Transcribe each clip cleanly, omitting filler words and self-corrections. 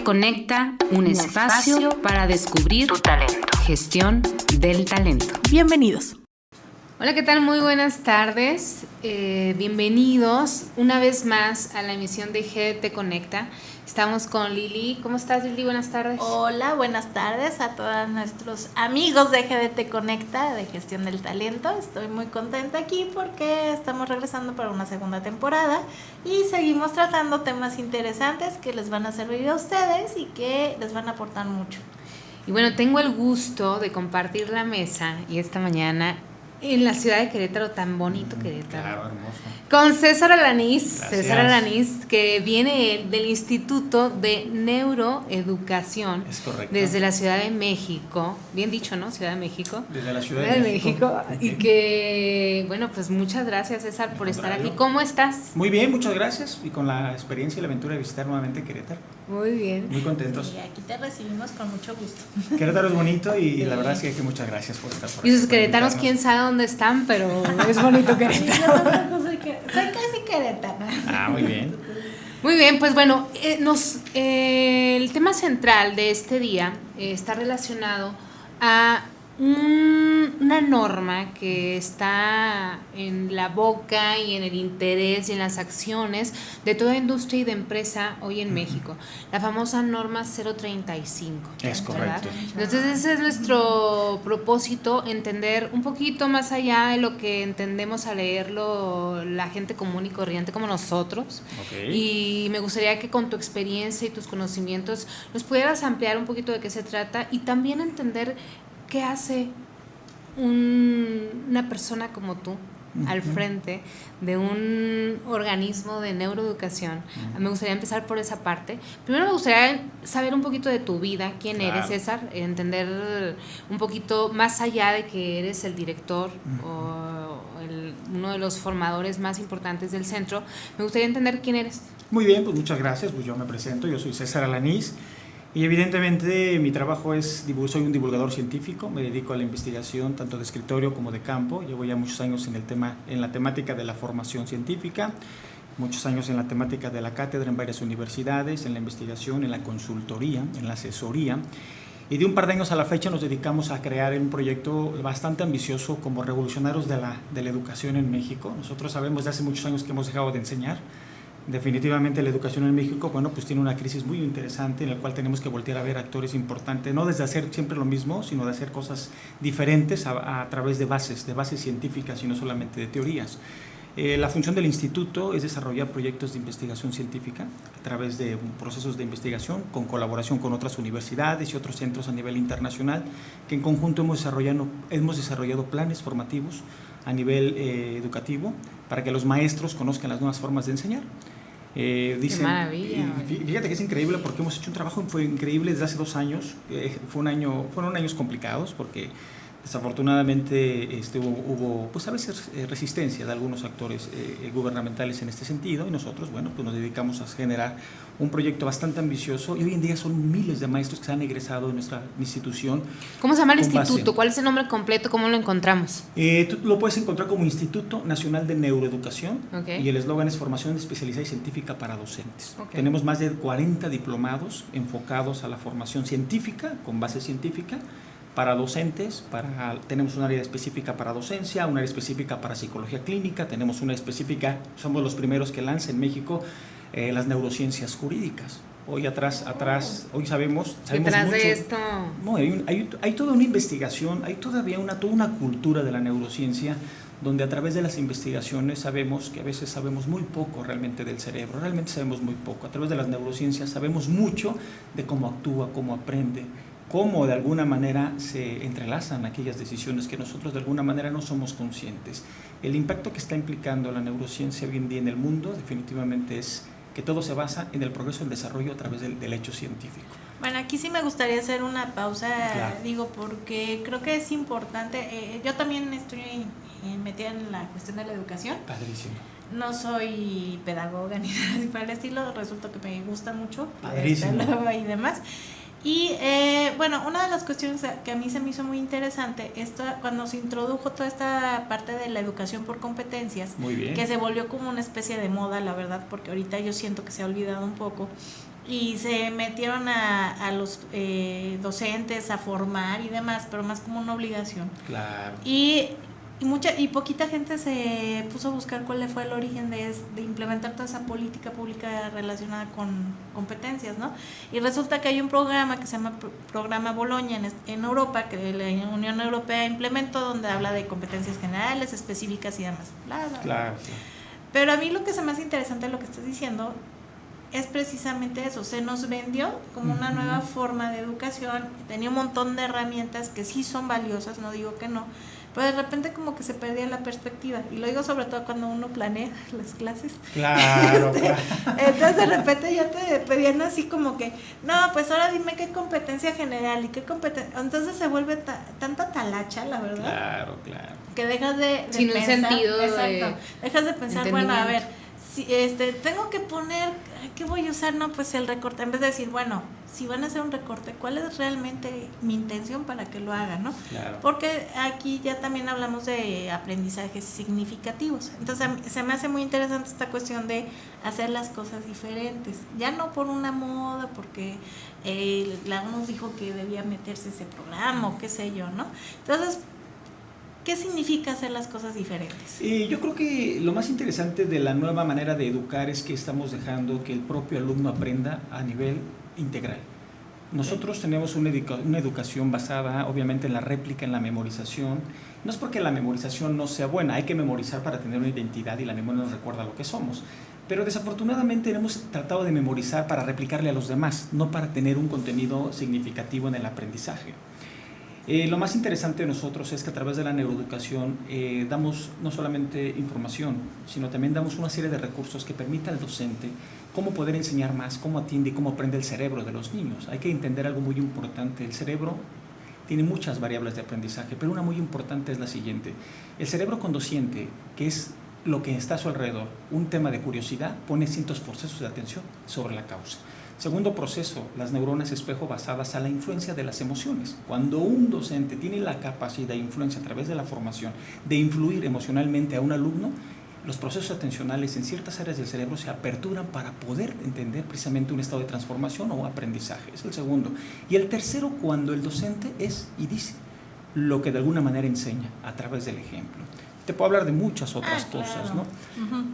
Conecta, un espacio para descubrir tu talento. Gestión del talento. Bienvenidos. Hola, ¿qué tal? Muy buenas tardes. Bienvenidos una vez más a la emisión de GDT Conecta. Estamos con Lili. ¿Cómo estás, Lili? Buenas tardes. Hola, buenas tardes a todos nuestros amigos de GDT Conecta, de Gestión del Talento. Estoy muy contenta aquí porque estamos regresando para una segunda temporada y seguimos tratando temas interesantes que les van a servir a ustedes y que les van a aportar mucho. Y bueno, tengo el gusto de compartir la mesa y esta mañana en la ciudad de Querétaro, tan bonito Querétaro. Claro, hermoso. Con César Alanís. Gracias. César Alanís, que viene del Instituto de Neuroeducación. Es correcto. Desde la Ciudad de México. Bien dicho, ¿no? Ciudad de México. Desde la Ciudad de México. Y que, bueno, pues muchas gracias, César, por estar aquí. ¿Cómo estás? Muy bien, muchas gracias. Y con la experiencia y la aventura de visitar nuevamente Querétaro. Muy bien. Muy contentos. Sí, aquí te recibimos con mucho gusto. Querétaro es bonito y Sí. la verdad es que muchas gracias por estar por Y aquí, sus por queretanos, invitarnos. quién sabe dónde están, pero es bonito Querétaro. Yo tampoco soy casi queretana. Ah, muy bien. Muy bien, pues bueno, el tema central de este día está relacionado a una norma que está en la boca y en el interés y en las acciones de toda industria y de empresa hoy en México, la famosa norma 035. Es correcto. Entonces ese es nuestro propósito, entender un poquito más allá de lo que entendemos a leerlo la gente común y corriente como nosotros. Ok. Y me gustaría que con tu experiencia y tus conocimientos nos pudieras ampliar un poquito de qué se trata y también entender qué hace una persona como tú al frente de un organismo de neuroeducación. Me gustaría empezar por esa parte. Primero me gustaría saber un poquito de tu vida, quién eres, César, entender un poquito más allá de que eres el director o uno de los formadores más importantes del centro. Me gustaría entender quién eres. Muy bien, pues muchas gracias. Pues yo me presento, yo soy César Alanís. Y evidentemente mi trabajo soy un divulgador científico, me dedico a la investigación tanto de escritorio como de campo. Llevo ya muchos años en la temática de la formación científica, muchos años en la temática de la cátedra en varias universidades, en la investigación, en la consultoría, en la asesoría. Y de un par de años a la fecha nos dedicamos a crear un proyecto bastante ambicioso como revolucionarios de la educación en México. Nosotros sabemos de hace muchos años que hemos dejado de enseñar. Definitivamente la educación en México, bueno, pues tiene una crisis muy interesante en la cual tenemos que voltear a ver actores importantes, no desde hacer siempre lo mismo, sino de hacer cosas diferentes a través de bases científicas y no solamente de teorías. La función del instituto es desarrollar proyectos de investigación científica a través de procesos de investigación con colaboración con otras universidades y otros centros a nivel internacional, que en conjunto hemos desarrollado planes formativos a nivel educativo para que los maestros conozcan las nuevas formas de enseñar. ¡Qué maravilla! Fíjate que es increíble porque hemos hecho un trabajo increíble desde hace 2 años. Fueron años complicados porque desafortunadamente hubo pues a veces resistencia de algunos actores gubernamentales en este sentido y nosotros, bueno, pues nos dedicamos a generar un proyecto bastante ambicioso y hoy en día son miles de maestros que se han egresado de nuestra institución. ¿Cómo se llama el instituto? ¿Cuál es el nombre completo? ¿Cómo lo encontramos? Tú lo puedes encontrar como Instituto Nacional de Neuroeducación. Okay. Y el eslogan es Formación Especializada y Científica para Docentes. Okay. Tenemos más de 40 diplomados enfocados a la formación científica, con base científica, para docentes. Tenemos un área específica para docencia, un área específica para psicología clínica, tenemos una específica, somos los primeros que lanza en México las neurociencias jurídicas. Hoy hoy sabemos detrás mucho. de esto. No, hay toda una investigación, hay todavía toda una cultura de la neurociencia donde a través de las investigaciones sabemos que a veces sabemos muy poco realmente del cerebro, realmente sabemos muy poco. A través de las neurociencias sabemos mucho de cómo actúa, cómo aprende, cómo de alguna manera se entrelazan aquellas decisiones que nosotros de alguna manera no somos conscientes. El impacto que está implicando la neurociencia hoy en día en el mundo definitivamente es que todo se basa en el progreso y el desarrollo a través del hecho científico. Bueno, aquí sí me gustaría hacer una pausa, Claro. Porque creo que es importante. Yo también estoy metida en la cuestión de la educación. Padrísimo. No soy pedagoga ni nada así para el estilo, resulta que me gusta mucho. Padrísimo. Y demás. Y bueno, una de las cuestiones que a mí se me hizo muy interesante, cuando se introdujo toda esta parte de la educación por competencias, Muy bien. que se volvió como una especie de moda, la verdad, porque ahorita yo siento que se ha olvidado un poco, y se metieron a los docentes a formar y demás, pero más como una obligación. Claro. Y poquita gente se puso a buscar cuál fue el origen de implementar toda esa política pública relacionada con competencias, ¿no? Y resulta que hay un programa que se llama Programa Boloña en Europa, que la Unión Europea implementó, donde habla de competencias generales, específicas y demás. Claro. Pero a mí lo que se me hace interesante de lo que estás diciendo es precisamente eso. Se nos vendió como una nueva forma de educación, tenía un montón de herramientas que sí son valiosas, no digo que no, pero de repente como que se perdía la perspectiva, y lo digo sobre todo cuando uno planea las clases. Claro, claro. Entonces de repente ya te pedían así como que, no, pues ahora dime qué competencia general y qué competencia, entonces se vuelve tanta talacha, la verdad. Claro. Que dejas de sin pensar, un sentido exacto, dejas de pensar, bueno, a ver, si tengo que poner, ¿qué voy a usar? No, pues el recorte, en vez de decir, bueno, si van a hacer un recorte, ¿cuál es realmente mi intención para que lo hagan, no? Claro. Porque aquí ya también hablamos de aprendizajes significativos. Entonces se me hace muy interesante esta cuestión de hacer las cosas diferentes, ya no por una moda, porque la ONU dijo que debía meterse ese programa o qué sé yo, ¿no? Entonces, ¿qué significa hacer las cosas diferentes? Yo creo que lo más interesante de la nueva manera de educar es que estamos dejando que el propio alumno aprenda a nivel integral. Nosotros tenemos una educación basada obviamente en la réplica, en la memorización. No es porque la memorización no sea buena, hay que memorizar para tener una identidad y la memoria nos recuerda lo que somos. Pero desafortunadamente hemos tratado de memorizar para replicarle a los demás, no para tener un contenido significativo en el aprendizaje. Lo más interesante de nosotros es que a través de la neuroeducación damos no solamente información, sino también damos una serie de recursos que permita al docente cómo poder enseñar más, cómo atiende y cómo aprende el cerebro de los niños. Hay que entender algo muy importante: el cerebro tiene muchas variables de aprendizaje, pero una muy importante es la siguiente: el cerebro, cuando siente que es lo que está a su alrededor un tema de curiosidad, pone ciertos procesos de atención sobre la causa. Segundo proceso, las neuronas espejo basadas a la influencia de las emociones. Cuando un docente tiene la capacidad de influencia a través de la formación de influir emocionalmente a un alumno, los procesos atencionales en ciertas áreas del cerebro se aperturan para poder entender precisamente un estado de transformación o aprendizaje. Es el segundo. Y el tercero, cuando el docente es y dice lo que de alguna manera enseña a través del ejemplo. Te puedo hablar de muchas otras cosas, ¿no?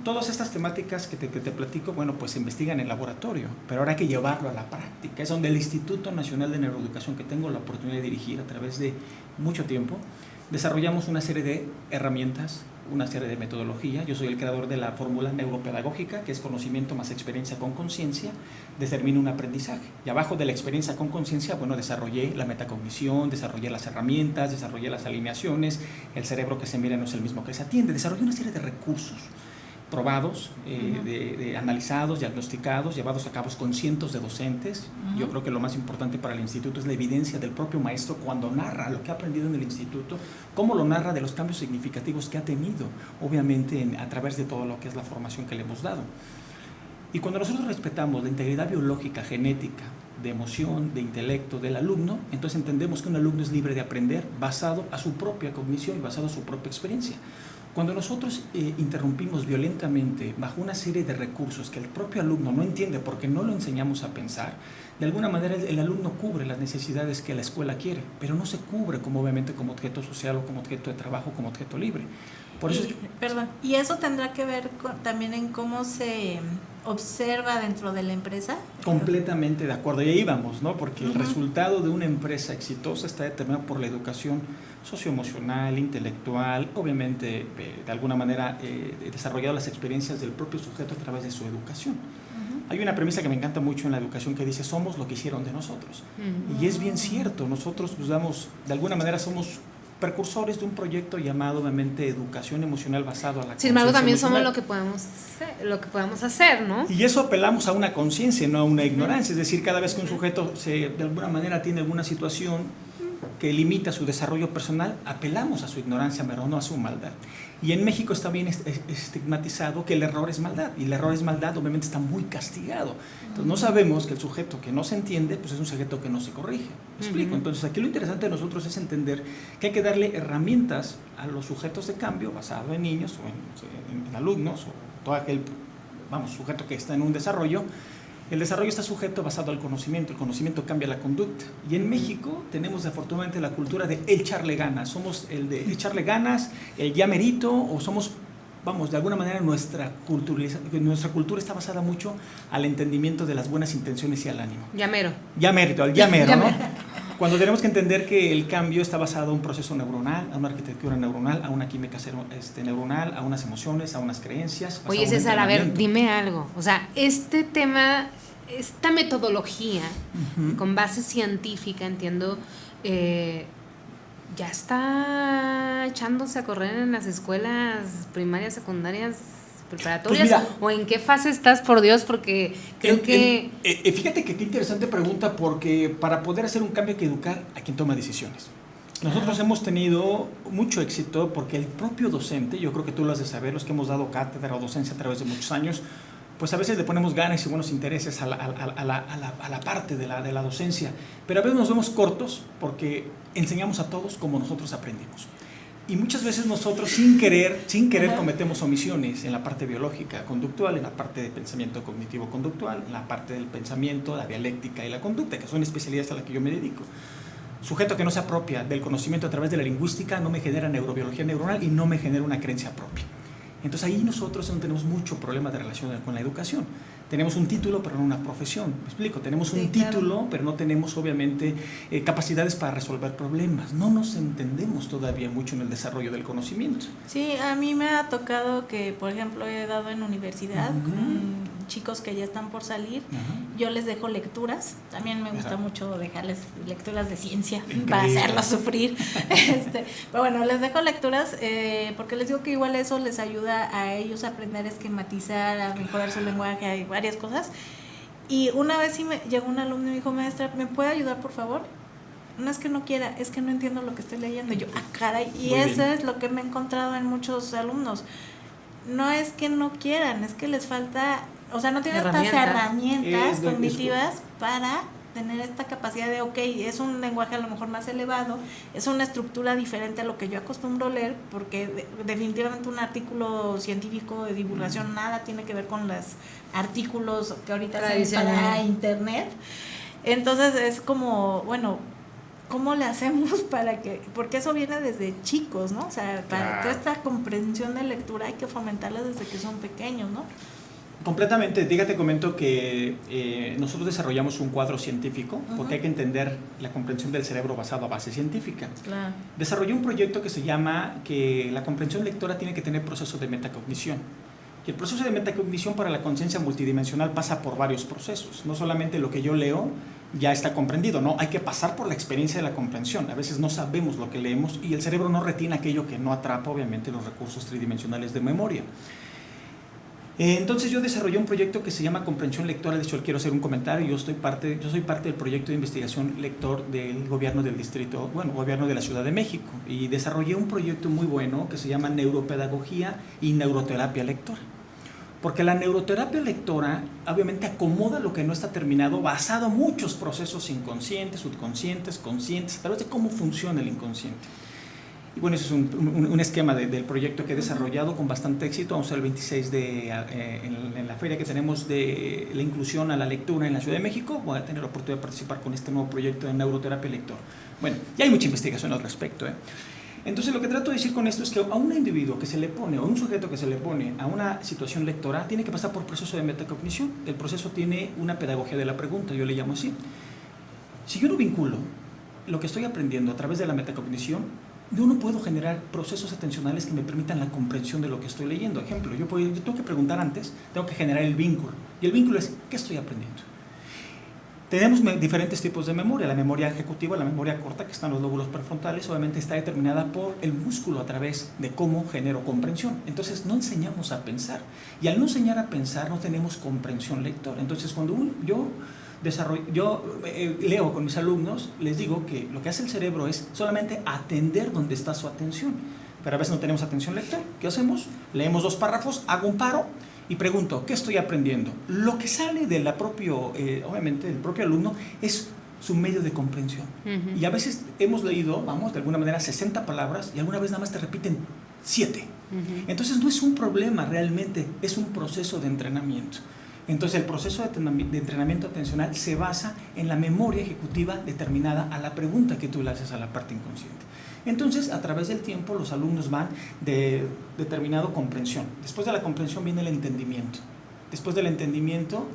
Todas estas temáticas que te platico, bueno, pues se investigan en el laboratorio, pero ahora hay que llevarlo a la práctica. Es donde el Instituto Nacional de Neuroeducación, que tengo la oportunidad de dirigir a través de mucho tiempo, desarrollamos una serie de herramientas, una serie de metodología. Yo soy el creador de la fórmula neuropedagógica, que es conocimiento más experiencia con conciencia, determina un aprendizaje. Y abajo de la experiencia con conciencia, bueno, desarrollé la metacognición, desarrollé las herramientas, desarrollé las alineaciones, el cerebro que se mira no es el mismo que se atiende. Desarrollé una serie de recursos probados, analizados, diagnosticados, llevados a cabo con cientos de docentes. Yo creo que lo más importante para el instituto es la evidencia del propio maestro cuando narra lo que ha aprendido en el instituto, cómo lo narra, de los cambios significativos que ha tenido, obviamente a través de todo lo que es la formación que le hemos dado. Y cuando nosotros respetamos la integridad biológica, genética, de emoción, de intelecto del alumno, entonces entendemos que un alumno es libre de aprender basado a su propia cognición y basado a su propia experiencia. Cuando nosotros interrumpimos violentamente bajo una serie de recursos que el propio alumno no entiende porque no lo enseñamos a pensar, de alguna manera el alumno cubre las necesidades que la escuela quiere, pero no se cubre obviamente como objeto social o como objeto de trabajo, como objeto libre. Por eso ¿Y eso tendrá que ver también en cómo se observa dentro de la empresa? Completamente de acuerdo, y ahí vamos, ¿no? Porque el resultado de una empresa exitosa está determinado por la educación socioemocional, intelectual, obviamente de alguna manera desarrollado las experiencias del propio sujeto a través de su educación. Hay una premisa que me encanta mucho en la educación que dice: somos lo que hicieron de nosotros. Y es bien cierto, nosotros de alguna manera somos precursores de un proyecto llamado obviamente educación emocional basado a la conciencia. Sin embargo, también emocional. somos lo que podemos hacer, ¿no? Y eso apelamos a una conciencia, no a una ignorancia. Es decir, cada vez que un sujeto de alguna manera tiene alguna situación que limita su desarrollo personal, apelamos a su ignorancia, pero no a su maldad. Y en México está bien estigmatizado que el error es maldad, y el error es maldad, obviamente está muy castigado. Entonces no sabemos que el sujeto que no se entiende, pues es un sujeto que no se corrige. ¿Me explico? Entonces aquí lo interesante de nosotros es entender que hay que darle herramientas a los sujetos de cambio basado en niños o en alumnos o todo aquel sujeto que está en un desarrollo, El desarrollo está sujeto basado al conocimiento. El conocimiento cambia la conducta. Y en México tenemos afortunadamente la cultura de echarle ganas. Somos el de echarle ganas, el ya merito, o somos, vamos, de alguna manera nuestra cultura está basada mucho al entendimiento de las buenas intenciones y al ánimo. Llamero. Ya mérito, al ya mero, ¿no? Cuando tenemos que entender que el cambio está basado en un proceso neuronal, a una arquitectura neuronal, a una química neuronal, a unas emociones, a unas creencias. Oye, César, a ver, dime algo. O sea, este tema, esta metodología con base científica, entiendo, ya está echándose a correr en las escuelas primarias, secundarias, preparatorias. Pues mira, ¿o en qué fase estás, por Dios? Porque creo que... fíjate que qué interesante pregunta, porque para poder hacer un cambio hay que educar a quien toma decisiones. Nosotros hemos tenido mucho éxito porque el propio docente, yo creo que tú lo has de saber, los que hemos dado cátedra o docencia a través de muchos años, pues a veces le ponemos ganas y buenos intereses a la parte de la docencia, pero a veces nos vemos cortos porque enseñamos a todos como nosotros aprendimos. Y muchas veces nosotros sin querer cometemos omisiones en la parte biológica conductual, en la parte de pensamiento cognitivo-conductual, en la parte del pensamiento, la dialéctica y la conducta, que son especialidades a las que yo me dedico. Sujeto que no se apropia del conocimiento a través de la lingüística no me genera neurobiología neuronal y no me genera una creencia propia. Entonces ahí nosotros no tenemos mucho problema de relación con la educación. Tenemos un título, pero no una profesión. ¿Me explico? Tenemos un título, pero no tenemos, obviamente, capacidades para resolver problemas. No nos entendemos todavía mucho en el desarrollo del conocimiento. Sí, a mí me ha tocado que, por ejemplo, he dado en universidad con chicos que ya están por salir. Yo les dejo lecturas. También me gusta mucho dejarles lecturas de ciencia. Increíble. Para hacerlos sufrir. Pero bueno, les dejo lecturas porque les digo que igual eso les ayuda a ellos a aprender a esquematizar, a mejorar su lenguaje, hay varias cosas. Y una vez sí me llegó un alumno y me dijo, maestra, ¿me puede ayudar por favor? No es que no quiera, es que no entiendo lo que estoy leyendo. Y yo, caray, y eso es lo que me he encontrado en muchos alumnos. No es que no quieran, es que les falta, o sea, no tienen estas herramientas cognitivas para tener esta capacidad de, ok, es un lenguaje a lo mejor más elevado, es una estructura diferente a lo que yo acostumbro leer, porque definitivamente un artículo científico de divulgación nada tiene que ver con los artículos que ahorita se para internet. Entonces es como, bueno, ¿cómo le hacemos para que, porque eso viene desde chicos, ¿no? O sea, para toda esta comprensión de lectura hay que fomentarla desde que son pequeños, ¿no? Completamente. Te comento que nosotros desarrollamos un cuadro científico porque hay que entender la comprensión del cerebro basado a base científica. Claro. Desarrollé un proyecto que se llama que la comprensión lectora tiene que tener proceso de metacognición. Y el proceso de metacognición para la conciencia multidimensional pasa por varios procesos. No solamente lo que yo leo ya está comprendido, no, hay que pasar por la experiencia de la comprensión. A veces no sabemos lo que leemos y el cerebro no retiene aquello que no atrapa, obviamente, los recursos tridimensionales de memoria. Entonces yo desarrollé un proyecto que se llama Comprensión Lectora. De hecho, quiero hacer un comentario. Yo soy parte del proyecto de investigación lector del gobierno del distrito, gobierno de la Ciudad de México, y desarrollé un proyecto muy bueno que se llama Neuropedagogía y Neuroterapia Lectora. Porque la neuroterapia lectora obviamente acomoda lo que no está terminado basado en muchos procesos inconscientes, subconscientes, conscientes, a través de cómo funciona el inconsciente. Y bueno, ese es un esquema del proyecto que he desarrollado con bastante éxito. Vamos a ver el 26 en la feria que tenemos de la inclusión a la lectura en la Ciudad de México. Voy a tener la oportunidad de participar con este nuevo proyecto de neuroterapia lector. Bueno, ya hay mucha investigación al respecto, Entonces lo que trato de decir con esto es que a un individuo que se le pone, o a un sujeto que se le pone a una situación lectora, tiene que pasar por proceso de metacognición. El proceso tiene una pedagogía de la pregunta, yo le llamo así. Si yo no vinculo lo que estoy aprendiendo a través de la metacognición, yo no puedo generar procesos atencionales que me permitan la comprensión de lo que estoy leyendo. Ejemplo, yo tengo que preguntar antes, tengo que generar el vínculo. Y el vínculo es, ¿qué estoy aprendiendo? Tenemos diferentes tipos de memoria. La memoria ejecutiva, la memoria corta, que están los lóbulos prefrontales, obviamente está determinada por el músculo a través de cómo genero comprensión. Entonces no enseñamos a pensar. Y al no enseñar a pensar no tenemos comprensión lectora. Entonces cuando yo leo con mis alumnos, les digo que lo que hace el cerebro es solamente atender donde está su atención. Pero a veces no tenemos atención lectora. ¿Qué hacemos? Leemos 2 párrafos, hago un paro y pregunto, ¿qué estoy aprendiendo? Lo que sale de obviamente del propio alumno es su medio de comprensión. Y a veces hemos leído, de alguna manera 60 palabras y alguna vez nada más te repiten 7. Entonces no es un problema realmente, es un proceso de entrenamiento. Entonces el proceso de entrenamiento atencional se basa en la memoria ejecutiva determinada a la pregunta que tú le haces a la parte inconsciente. Entonces, a través del tiempo, los alumnos van de determinado comprensión. Después de la comprensión viene el entendimiento. Después del entendimiento,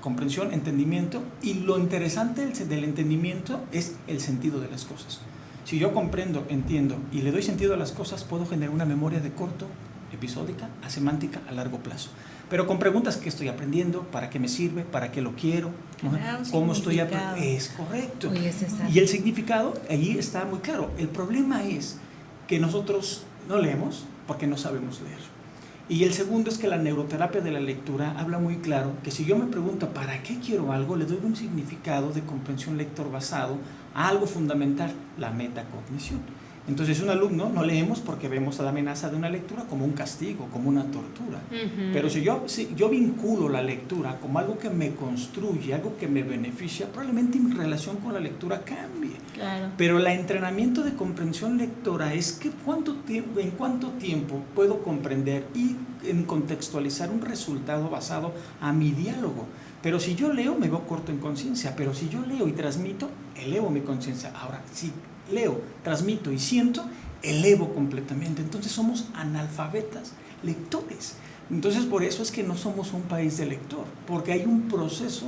comprensión, entendimiento, y lo interesante del entendimiento es el sentido de las cosas. Si yo comprendo, entiendo y le doy sentido a las cosas, puedo generar una memoria de corto, episódica, a semántica a largo plazo. Pero con preguntas: ¿qué estoy aprendiendo? ¿Para qué me sirve? ¿Para qué lo quiero? ¿Cómo estoy aprendiendo? Es correcto. Oye, y el significado allí está muy claro. El problema es que nosotros no leemos porque no sabemos leer. Y el segundo es que la neuroterapia de la lectura habla muy claro que si yo me pregunto ¿para qué quiero algo?, le doy un significado de comprensión lector basado a algo fundamental, la metacognición. Entonces, un alumno no leemos porque vemos a la amenaza de una lectura como un castigo, como una tortura. Pero si yo vinculo la lectura como algo que me construye, algo que me beneficia, probablemente mi relación con la lectura cambie. Claro. Pero el entrenamiento de comprensión lectora es que en cuánto tiempo puedo comprender y contextualizar un resultado basado a mi diálogo. Pero si yo leo, me veo corto en conciencia. Pero si yo leo y transmito, elevo mi conciencia. Ahora, si leo, transmito y siento, elevo completamente. Entonces somos analfabetas lectores. Entonces por eso es que no somos un país de lector, porque hay un proceso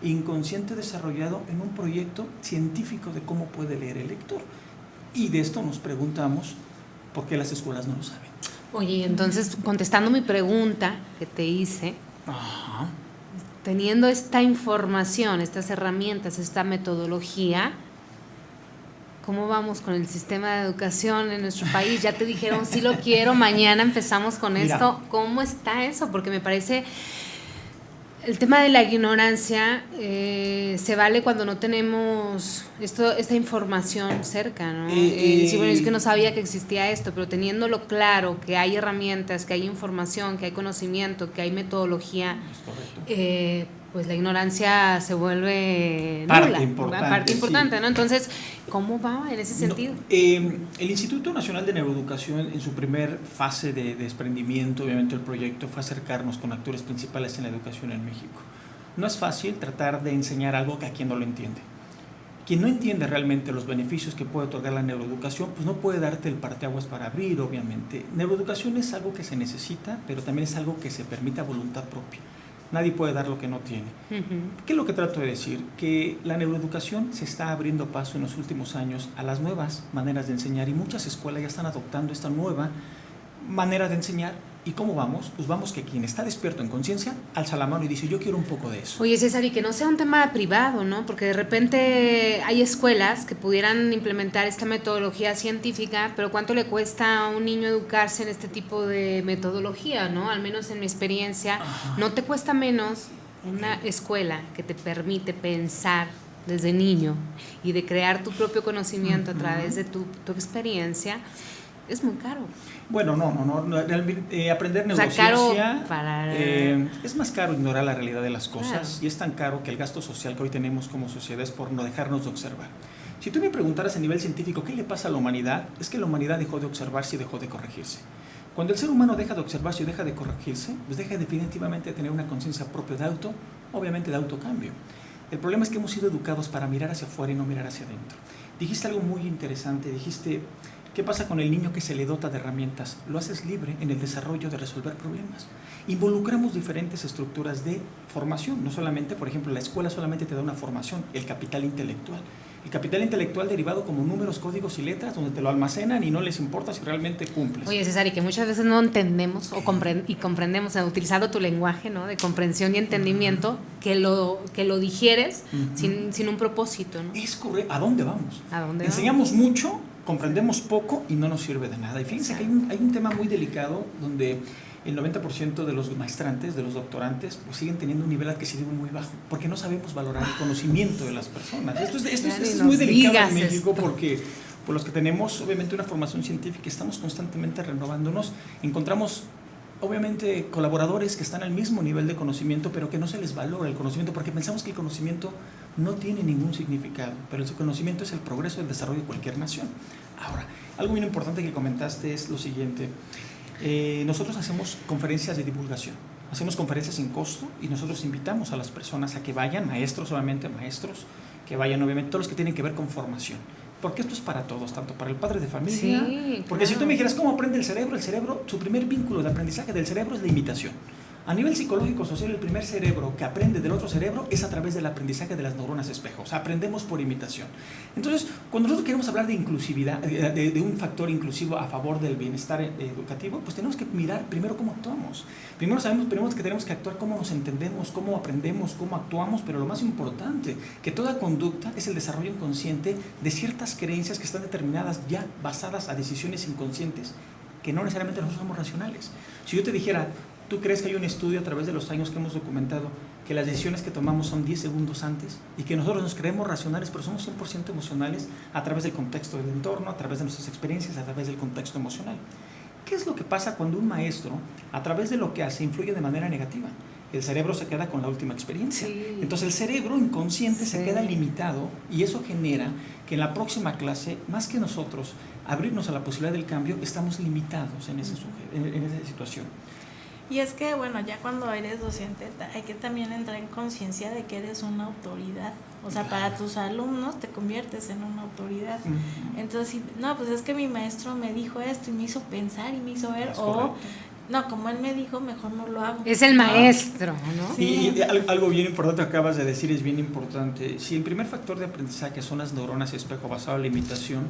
inconsciente desarrollado en un proyecto científico de cómo puede leer el lector. Y de esto nos preguntamos por qué las escuelas no lo saben. Oye, entonces, contestando mi pregunta que te hice, Ajá. teniendo esta información, estas herramientas, esta metodología, ¿cómo vamos con el sistema de educación en nuestro país? Ya te dijeron, sí lo quiero, mañana empezamos con esto. ¿Cómo está eso? Porque me parece, el tema de la ignorancia se vale cuando no tenemos esta información cerca, ¿no? Sí, bueno, es que no sabía que existía esto, pero teniéndolo claro, que hay herramientas, que hay información, que hay conocimiento, que hay metodología, pues la ignorancia se vuelve parte importante, sí. ¿No? Entonces, ¿cómo va en ese sentido? El Instituto Nacional de Neuroeducación, en su primer fase de desprendimiento, obviamente el proyecto fue acercarnos con actores principales en la educación en México. No es fácil tratar de enseñar algo que a quien no lo entiende. Quien no entiende realmente los beneficios que puede otorgar la neuroeducación, pues no puede darte el parteaguas para abrir, obviamente. Neuroeducación es algo que se necesita, pero también es algo que se permite a voluntad propia. Nadie puede dar lo que no tiene. ¿Qué es lo que trato de decir? Que la neuroeducación se está abriendo paso en los últimos años a las nuevas maneras de enseñar y muchas escuelas ya están adoptando esta nueva manera de enseñar. ¿Y cómo vamos? Pues vamos que quien está despierto en conciencia alza la mano y dice, yo quiero un poco de eso. Oye, César, y que no sea un tema privado, ¿no? Porque de repente hay escuelas que pudieran implementar esta metodología científica, pero ¿cuánto le cuesta a un niño educarse en este tipo de metodología, ¿no? Al menos en mi experiencia, no te cuesta menos una escuela que te permite pensar desde niño y de crear tu propio conocimiento a través de tu experiencia. Es muy caro. Bueno, no. Aprender neurociencia es más caro ignorar la realidad de las cosas, claro. Y es tan caro que el gasto social que hoy tenemos como sociedad es por no dejarnos de observar. Si tú me preguntaras a nivel científico qué le pasa a la humanidad, es que la humanidad dejó de observarse y dejó de corregirse. Cuando el ser humano deja de observarse y deja de corregirse, pues deja definitivamente de tener una conciencia propia de obviamente de autocambio. El problema es que hemos sido educados para mirar hacia afuera y no mirar hacia adentro. Dijiste algo muy interesante, dijiste, ¿qué pasa con el niño que se le dota de herramientas? Lo haces libre en el desarrollo de resolver problemas. Involucramos diferentes estructuras de formación. No solamente, por ejemplo, la escuela solamente te da una formación, el capital intelectual. El capital intelectual derivado como números, códigos y letras, donde te lo almacenan y no les importa si realmente cumples. Oye, César, y que muchas veces no entendemos o comprendemos, utilizando tu lenguaje, ¿no?, de comprensión y entendimiento, que lo digieres sin un propósito, ¿no? Es correcto. ¿A dónde vamos? Enseñamos mucho, comprendemos poco y no nos sirve de nada. Y fíjense que hay un tema muy delicado donde el 90% de los maestrantes, de los doctorantes, pues siguen teniendo un nivel adquisitivo muy bajo, porque no sabemos valorar el conocimiento de las personas. Esto es muy delicado en México porque por los que tenemos obviamente una formación científica, estamos constantemente renovándonos, encontramos obviamente colaboradores que están al mismo nivel de conocimiento, pero que no se les valora el conocimiento, porque pensamos que el conocimiento no tiene ningún significado, pero el conocimiento es el progreso y el desarrollo de cualquier nación. Ahora, algo muy importante que comentaste es lo siguiente. Nosotros hacemos conferencias de divulgación. hacemos conferencias sin costo y nosotros invitamos a las personas a que vayan, maestros obviamente, maestros, que vayan obviamente, todos los que tienen que ver con formación. Porque esto es para todos, tanto para el padre de familia. Sí, porque claro. si tú me dijeras cómo aprende el cerebro, su primer vínculo de aprendizaje del cerebro es la imitación. A nivel psicológico social, el primer cerebro que aprende del otro cerebro es a través del aprendizaje de las neuronas espejo. O sea, aprendemos por imitación. Entonces, cuando nosotros queremos hablar de inclusividad, de un factor inclusivo a favor del bienestar educativo, pues tenemos que mirar primero cómo actuamos. Primero sabemos que tenemos que actuar cómo nos entendemos, cómo aprendemos, cómo actuamos, pero lo más importante, que toda conducta es el desarrollo inconsciente de ciertas creencias que están determinadas ya basadas a decisiones inconscientes, que no necesariamente nosotros somos racionales. Si yo te dijera, ¿tú crees que hay un estudio a través de los años que hemos documentado que las decisiones que tomamos son 10 segundos antes y que nosotros nos creemos racionales, pero somos 100% emocionales a través del contexto del entorno, a través de nuestras experiencias, a través del contexto emocional? ¿Qué es lo que pasa cuando un maestro, a través de lo que hace, influye de manera negativa? El cerebro se queda con la última experiencia. Sí. Entonces el cerebro inconsciente se Sí. queda limitado y eso genera que en la próxima clase, más que nosotros abrirnos a la posibilidad del cambio, estamos limitados en esa situación. Y es que, bueno, ya cuando eres docente hay que también entrar en conciencia de que eres una autoridad. O sea, para tus alumnos te conviertes en una autoridad. Uh-huh. Entonces, no, pues es que mi maestro me dijo esto y me hizo pensar y me hizo ver, Es o correcto. no, como él me dijo, mejor no lo hago. Es el maestro, ¿no? Sí. Y algo bien importante que acabas de decir es bien importante. Si el primer factor de aprendizaje son las neuronas espejo basado en la imitación,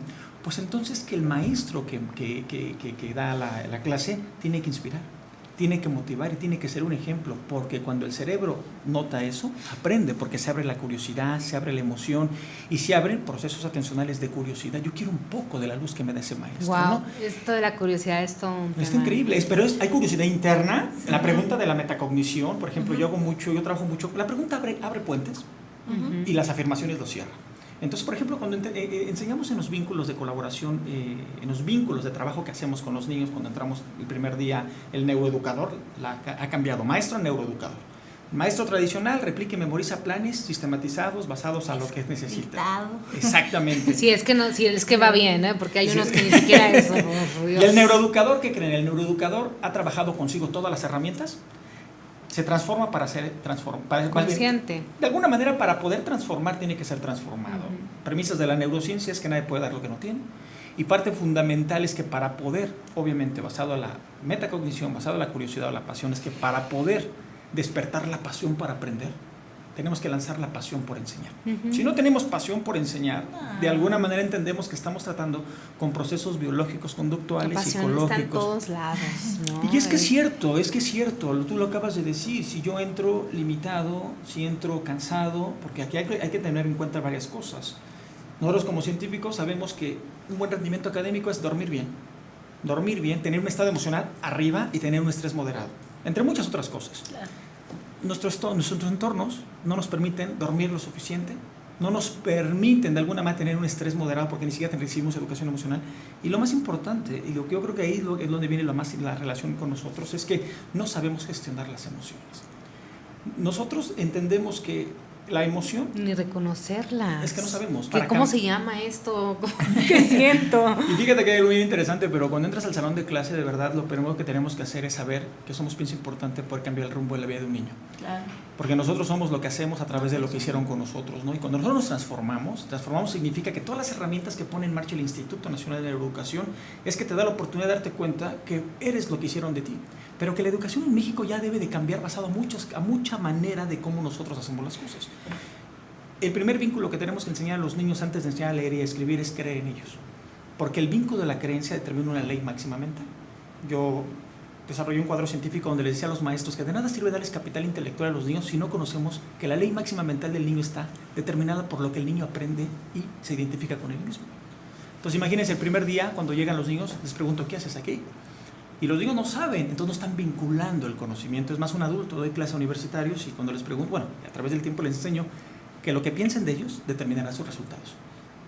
pues entonces que el maestro que da la clase tiene que inspirar, tiene que motivar y tiene que ser un ejemplo, porque cuando el cerebro nota eso, aprende, porque se abre la curiosidad, se abre la emoción y se abren procesos atencionales de curiosidad. Yo quiero un poco de la luz que me da ese maestro, Wow, ¿no? esto de la curiosidad es todo un Está tema. increíble, pero hay curiosidad interna. La pregunta de la metacognición, por ejemplo, yo trabajo mucho, la pregunta abre puentes Ujú. y las afirmaciones los cierran. Entonces, por ejemplo, cuando enseñamos en los vínculos de colaboración, en los vínculos de trabajo que hacemos con los niños, cuando entramos el primer día, el neuroeducador ha cambiado, maestro a neuroeducador. Maestro tradicional, replica y memoriza planes sistematizados basados a lo que necesita. Dictado. Exactamente. Sí, es que va bien, ¿eh? Porque hay unos que ni siquiera eso. Oh, Y el neuroeducador, ¿qué creen? El neuroeducador ha trabajado consigo todas las herramientas, se transforma para ser consciente. De alguna manera, para poder transformar, tiene que ser transformado. Uh-huh. Premisas de la neurociencia es que nadie puede dar lo que no tiene. Y parte fundamental es que para poder, obviamente, basado en la metacognición, basado en la curiosidad o la pasión, es que para poder despertar la pasión para aprender, tenemos que lanzar la pasión por enseñar. Uh-huh. Si no tenemos pasión por enseñar, de alguna manera entendemos que estamos tratando con procesos biológicos, conductuales, La pasión psicológicos. está en todos lados, ¿no? Y es que es cierto, tú lo acabas de decir, si yo entro limitado, si entro cansado, porque aquí hay que tener en cuenta varias cosas. Nosotros como científicos sabemos que un buen rendimiento académico es dormir bien, tener un estado emocional arriba y tener un estrés moderado, entre muchas otras cosas. Claro. Nuestros entornos no nos permiten dormir lo suficiente, no nos permiten de alguna manera tener un estrés moderado porque ni siquiera recibimos educación emocional. Y lo más importante, y lo que yo creo que ahí es donde viene la relación con nosotros, es que no sabemos gestionar las emociones. Nosotros entendemos que la emoción... Ni reconocerla. Es que no sabemos. ¿Cómo se llama esto? ¿Qué siento? Y fíjate que hay algo bien interesante, pero cuando entras al salón de clase, de verdad, lo primero que tenemos que hacer es saber que somos pieza importante por cambiar el rumbo de la vida de un niño. Claro. Porque nosotros somos lo que hacemos a través de lo que hicieron con nosotros, ¿no? Y cuando nosotros nos transformamos significa que todas las herramientas que pone en marcha el Instituto Nacional de Neuroeducación es que te da la oportunidad de darte cuenta que eres lo que hicieron de ti. Pero que la educación en México ya debe de cambiar basado a mucha manera de cómo nosotros hacemos las cosas. El primer vínculo que tenemos que enseñar a los niños antes de enseñar a leer y a escribir es creer en ellos. Porque el vínculo de la creencia determina una ley máxima mental. Yo desarrollé un cuadro científico donde les decía a los maestros que de nada sirve darles capital intelectual a los niños si no conocemos que la ley máxima mental del niño está determinada por lo que el niño aprende y se identifica con él mismo. Entonces imagínense el primer día cuando llegan los niños, les pregunto, ¿qué haces aquí? Y los niños no saben, entonces no están vinculando el conocimiento. Es más, un adulto, doy clase a universitarios y cuando les pregunto, bueno, a través del tiempo les enseño que lo que piensen de ellos determinará sus resultados.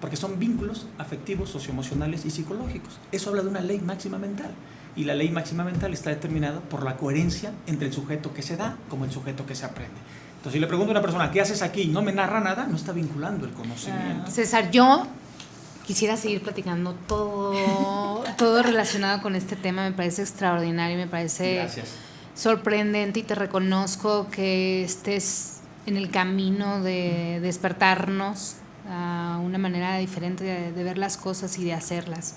Porque son vínculos afectivos, socioemocionales y psicológicos. Eso habla de una ley máxima mental. Y la ley máxima mental está determinada por la coherencia entre el sujeto que se da como el sujeto que se aprende. Entonces, si le pregunto a una persona, ¿qué haces aquí? Y no me narra nada, no está vinculando el conocimiento. César, yo quisiera seguir platicando todo relacionado con este tema. Me parece extraordinario, me parece Gracias. sorprendente y te reconozco que estés en el camino de despertarnos a una manera diferente de ver las cosas y de hacerlas.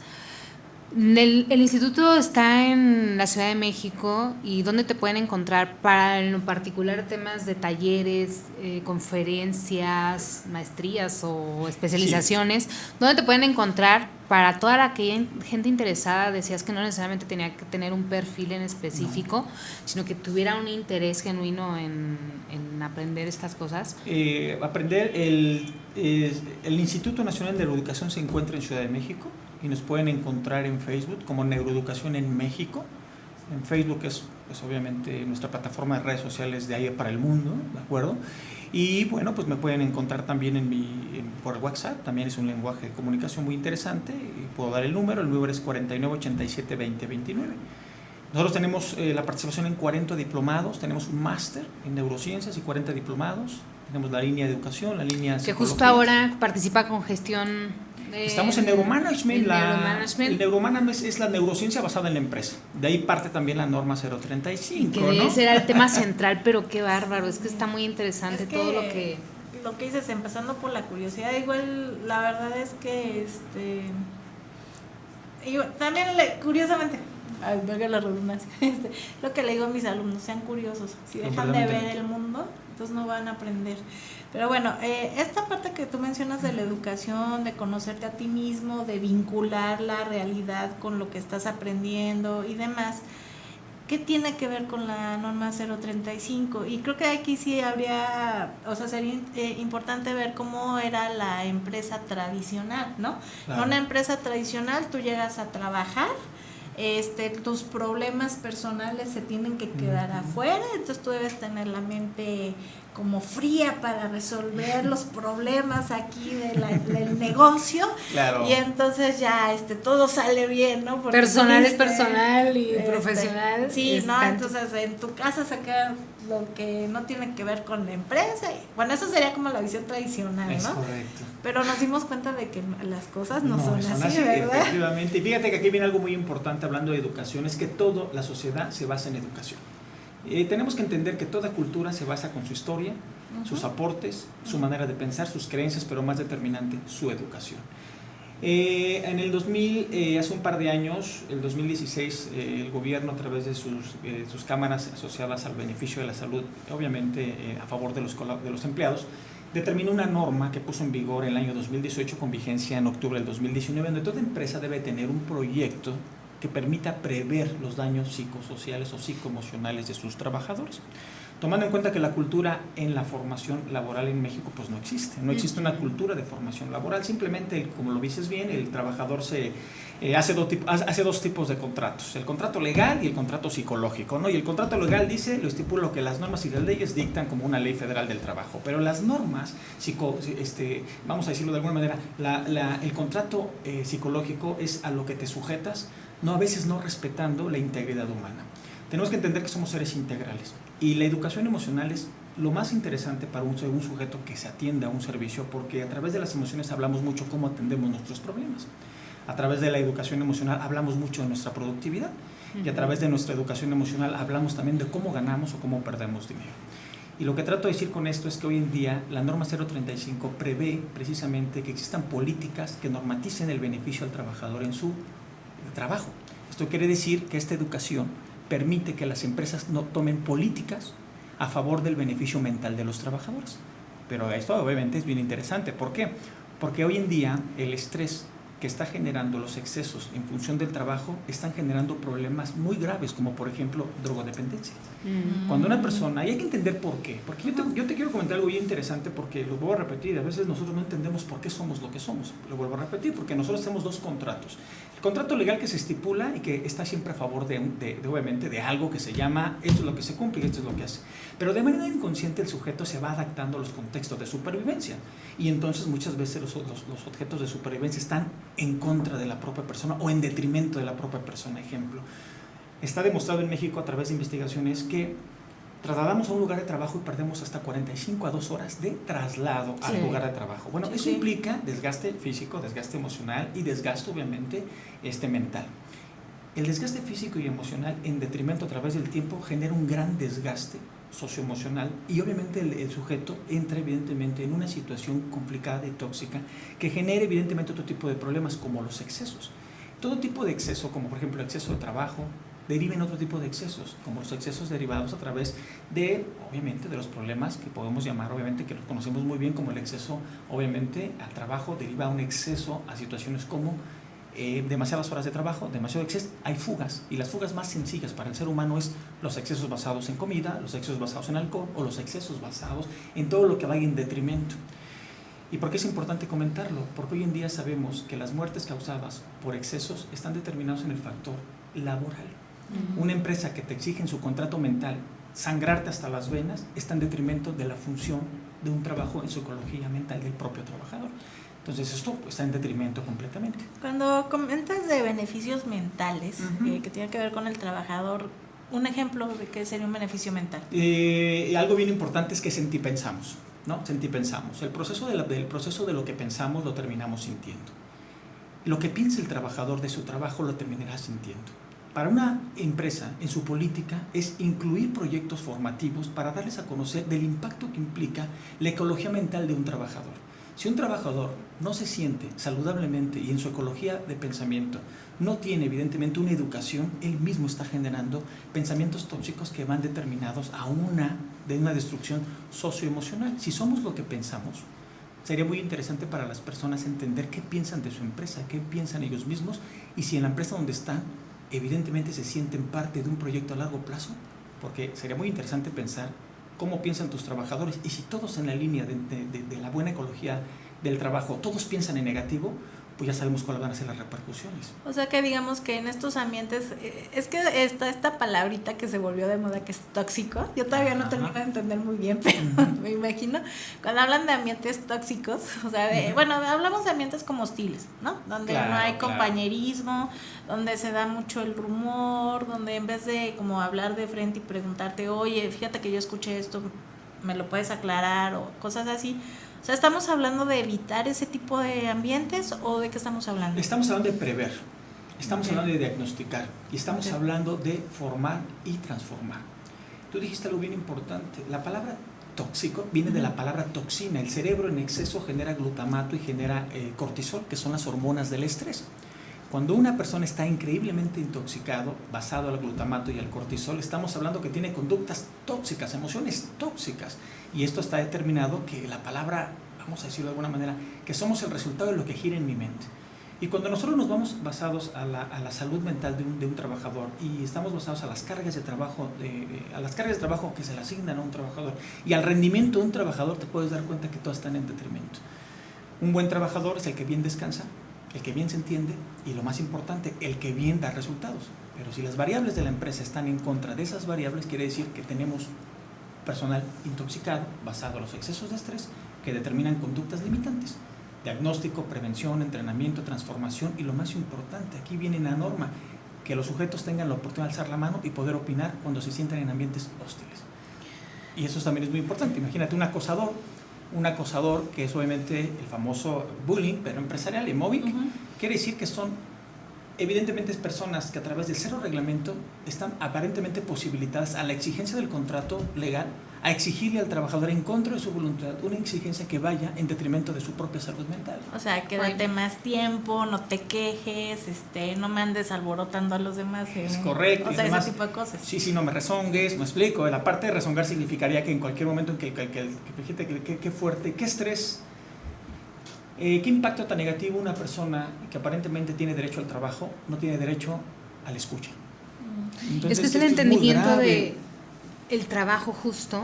El instituto está en la Ciudad de México. ¿Y dónde te pueden encontrar para, en lo particular, temas de talleres, conferencias, maestrías o especializaciones? Sí. ¿Dónde te pueden encontrar para toda aquella gente interesada? Decías que no necesariamente tenía que tener un perfil en específico, sino que tuviera un interés genuino en aprender estas cosas. Aprender, el Instituto Nacional de Neuroeducación se encuentra en Ciudad de México y nos pueden encontrar en Facebook como Neuroeducación en México. En Facebook es pues obviamente nuestra plataforma de redes sociales de ahí para el mundo, ¿de acuerdo? Y bueno, pues me pueden encontrar también por WhatsApp, también es un lenguaje de comunicación muy interesante, y puedo dar el número es 4987-2029. Nosotros tenemos la participación en 40 diplomados, tenemos un máster en neurociencias y 40 diplomados, tenemos la línea de educación, la línea que justo ahora participa con gestión. Estamos en Neuromanagement. El Neuromanagement es la neurociencia basada en la empresa. De ahí parte también la norma 035. Que debe ser el tema central, pero qué bárbaro, es que está muy interesante todo lo que dices, empezando por la curiosidad. Igual la verdad es que también curiosamente, valga la redundancia, lo que le digo a mis alumnos: sean curiosos. Si dejan de ver el mundo, entonces no van a aprender. Pero bueno, esta parte que tú mencionas de la educación, de conocerte a ti mismo, de vincular la realidad con lo que estás aprendiendo y demás, ¿qué tiene que ver con la norma 035? Y creo que aquí sí sería importante ver cómo era la empresa tradicional, ¿no? Claro. En una empresa tradicional tú llegas a trabajar, tus problemas personales se tienen que quedar afuera, entonces tú debes tener la mente como fría para resolver los problemas aquí del negocio. Claro. Y entonces ya todo sale bien, ¿no? Porque personal es personal y profesional. Sí, ¿no? Entonces en tu casa se queda lo que no tiene que ver con la empresa. Bueno, eso sería como la visión tradicional, ¿no? Es correcto. Pero nos dimos cuenta de que las cosas no son así, ¿verdad? Efectivamente. Y fíjate que aquí viene algo muy importante hablando de educación, es que toda la sociedad se basa en educación. Tenemos que entender que toda cultura se basa con su historia, sus aportes, su manera de pensar, sus creencias, pero más determinante, su educación. En el 2000, hace un par de años, el 2016, el gobierno, a través de sus cámaras asociadas al beneficio de la salud, obviamente a favor de los empleados, determinó una norma que puso en vigor en el año 2018 con vigencia en octubre del 2019, donde toda empresa debe tener un proyecto que permita prever los daños psicosociales o psicoemocionales de sus trabajadores, tomando en cuenta que la cultura en la formación laboral en México pues no existe una cultura de formación laboral. Simplemente, como lo dices bien, el trabajador hace dos tipos de contratos: el contrato legal y el contrato psicológico, ¿no? Y el contrato legal lo estipula lo que las normas y las leyes dictan como una ley federal del trabajo, pero las normas vamos a decirlo de alguna manera, el contrato psicológico es a lo que te sujetas, a veces no respetando la integridad humana. Tenemos que entender que somos seres integrales, y la educación emocional es lo más interesante para un sujeto que se atiende a un servicio, porque a través de las emociones hablamos mucho cómo atendemos nuestros problemas. A través de la educación emocional hablamos mucho de nuestra productividad, y a través de nuestra educación emocional hablamos también de cómo ganamos o cómo perdemos dinero. Y lo que trato de decir con esto es que hoy en día la norma 035 prevé precisamente que existan políticas que normaticen el beneficio al trabajador en su trabajo. Esto quiere decir que esta educación permite que las empresas no tomen políticas a favor del beneficio mental de los trabajadores. Pero esto obviamente es bien interesante. ¿Por qué? Porque hoy en día el estrés que está generando los excesos en función del trabajo están generando problemas muy graves, como por ejemplo drogodependencia. Cuando una persona, y hay que entender por qué, porque yo te quiero comentar algo bien interesante, porque lo vuelvo a repetir, a veces nosotros no entendemos por qué somos lo que somos. Lo vuelvo a repetir, porque nosotros tenemos dos contratos: el contrato legal que se estipula y que está siempre a favor obviamente de algo que se llama esto es lo que se cumple y esto es lo que hace, pero de manera inconsciente el sujeto se va adaptando a los contextos de supervivencia, y entonces muchas veces los objetos de supervivencia están en contra de la propia persona o en detrimento de la propia persona. Ejemplo, está demostrado en México a través de investigaciones que trasladamos a un lugar de trabajo y perdemos hasta 45 a 2 horas de traslado al lugar de trabajo. Bueno, eso implica desgaste físico, desgaste emocional y desgaste obviamente mental. El desgaste físico y emocional en detrimento a través del tiempo genera un gran desgaste socioemocional y obviamente el sujeto entra evidentemente en una situación complicada y tóxica que genera evidentemente otro tipo de problemas como los excesos. Todo tipo de exceso, como por ejemplo el exceso de trabajo, deriva en otro tipo de excesos, como los excesos derivados a través de, obviamente, de los problemas que podemos llamar, obviamente, que los conocemos muy bien como el exceso, obviamente, al trabajo deriva un exceso a situaciones como demasiadas horas de trabajo, demasiado exceso, hay fugas, y las fugas más sencillas para el ser humano es los excesos basados en comida, los excesos basados en alcohol o los excesos basados en todo lo que vaya en detrimento. ¿Y por qué es importante comentarlo? Porque hoy en día sabemos que las muertes causadas por excesos están determinados en el factor laboral. Una empresa que te exige en su contrato mental sangrarte hasta las venas está en detrimento de la función de un trabajo en psicología mental del propio trabajador. Entonces esto está en detrimento completamente. Cuando comentas de beneficios mentales, que tienen que ver con el trabajador, un ejemplo de qué sería un beneficio mental. Algo bien importante es que sentipensamos, ¿no? Sentipensamos. El proceso del proceso de lo que pensamos lo terminamos sintiendo. Lo que piensa el trabajador de su trabajo lo terminará sintiendo. Para una empresa, en su política, es incluir proyectos formativos para darles a conocer del impacto que implica la ecología mental de un trabajador. Si un trabajador no se siente saludablemente y en su ecología de pensamiento no tiene evidentemente una educación, él mismo está generando pensamientos tóxicos que van determinados a una destrucción socioemocional. Si somos lo que pensamos, sería muy interesante para las personas entender qué piensan de su empresa, qué piensan ellos mismos y si en la empresa donde están evidentemente se sienten parte de un proyecto a largo plazo, porque sería muy interesante pensar cómo piensan tus trabajadores y si todos en la línea de la buena ecología del trabajo, todos piensan en negativo, pues ya sabemos cuáles van a ser las repercusiones. O sea que digamos que en estos ambientes, es que está esta palabrita que se volvió de moda que es tóxico, yo todavía no termino de entender muy bien, pero me imagino, cuando hablan de ambientes tóxicos, o sea, bueno, hablamos de ambientes como hostiles, ¿no? Donde no hay compañerismo, donde se da mucho el rumor, donde en vez de como hablar de frente y preguntarte, oye, fíjate que yo escuché esto, ¿me lo puedes aclarar? O cosas así. O sea, ¿estamos hablando de evitar ese tipo de ambientes o de qué estamos hablando? Estamos hablando de prever, estamos hablando de diagnosticar y estamos hablando de formar y transformar. Tú dijiste algo bien importante, la palabra tóxico viene de la palabra toxina. El cerebro en exceso genera glutamato y genera cortisol, que son las hormonas del estrés. Cuando una persona está increíblemente intoxicado, basado al glutamato y al cortisol, estamos hablando que tiene conductas tóxicas, emociones tóxicas. Y esto está determinado que la palabra, vamos a decirlo de alguna manera, que somos el resultado de lo que gira en mi mente. Y cuando nosotros nos vamos basados a la salud mental de un trabajador y estamos basados a las cargas de trabajo, que se le asignan a un trabajador y al rendimiento de un trabajador, te puedes dar cuenta que todos están en detrimento. Un buen trabajador es el que bien descansa, el que bien se entiende y lo más importante, el que bien da resultados. Pero si las variables de la empresa están en contra de esas variables, quiere decir que tenemos personal intoxicado basado en los excesos de estrés que determinan conductas limitantes. Diagnóstico, prevención, entrenamiento, transformación y lo más importante, aquí viene la norma, que los sujetos tengan la oportunidad de alzar la mano y poder opinar cuando se sientan en ambientes hostiles. Y eso también es muy importante. Imagínate un acosador que es obviamente el famoso bullying, pero empresarial y móvil, quiere decir que son evidentemente personas que a través del cero reglamento están aparentemente posibilitadas a la exigencia del contrato legal, a exigirle al trabajador en contra de su voluntad una exigencia que vaya en detrimento de su propia salud mental. O sea, quédate más tiempo, no te quejes, no me andes alborotando a los demás. Es correcto. O sea, además, ese tipo de cosas. Sí, no me rezongues, me explico. La parte de rezongar significaría que en cualquier momento en que fuerte, qué estrés, qué impacto tan negativo una persona que aparentemente tiene derecho al trabajo no tiene derecho a la escucha. Entonces, es que es el entendimiento de el trabajo justo.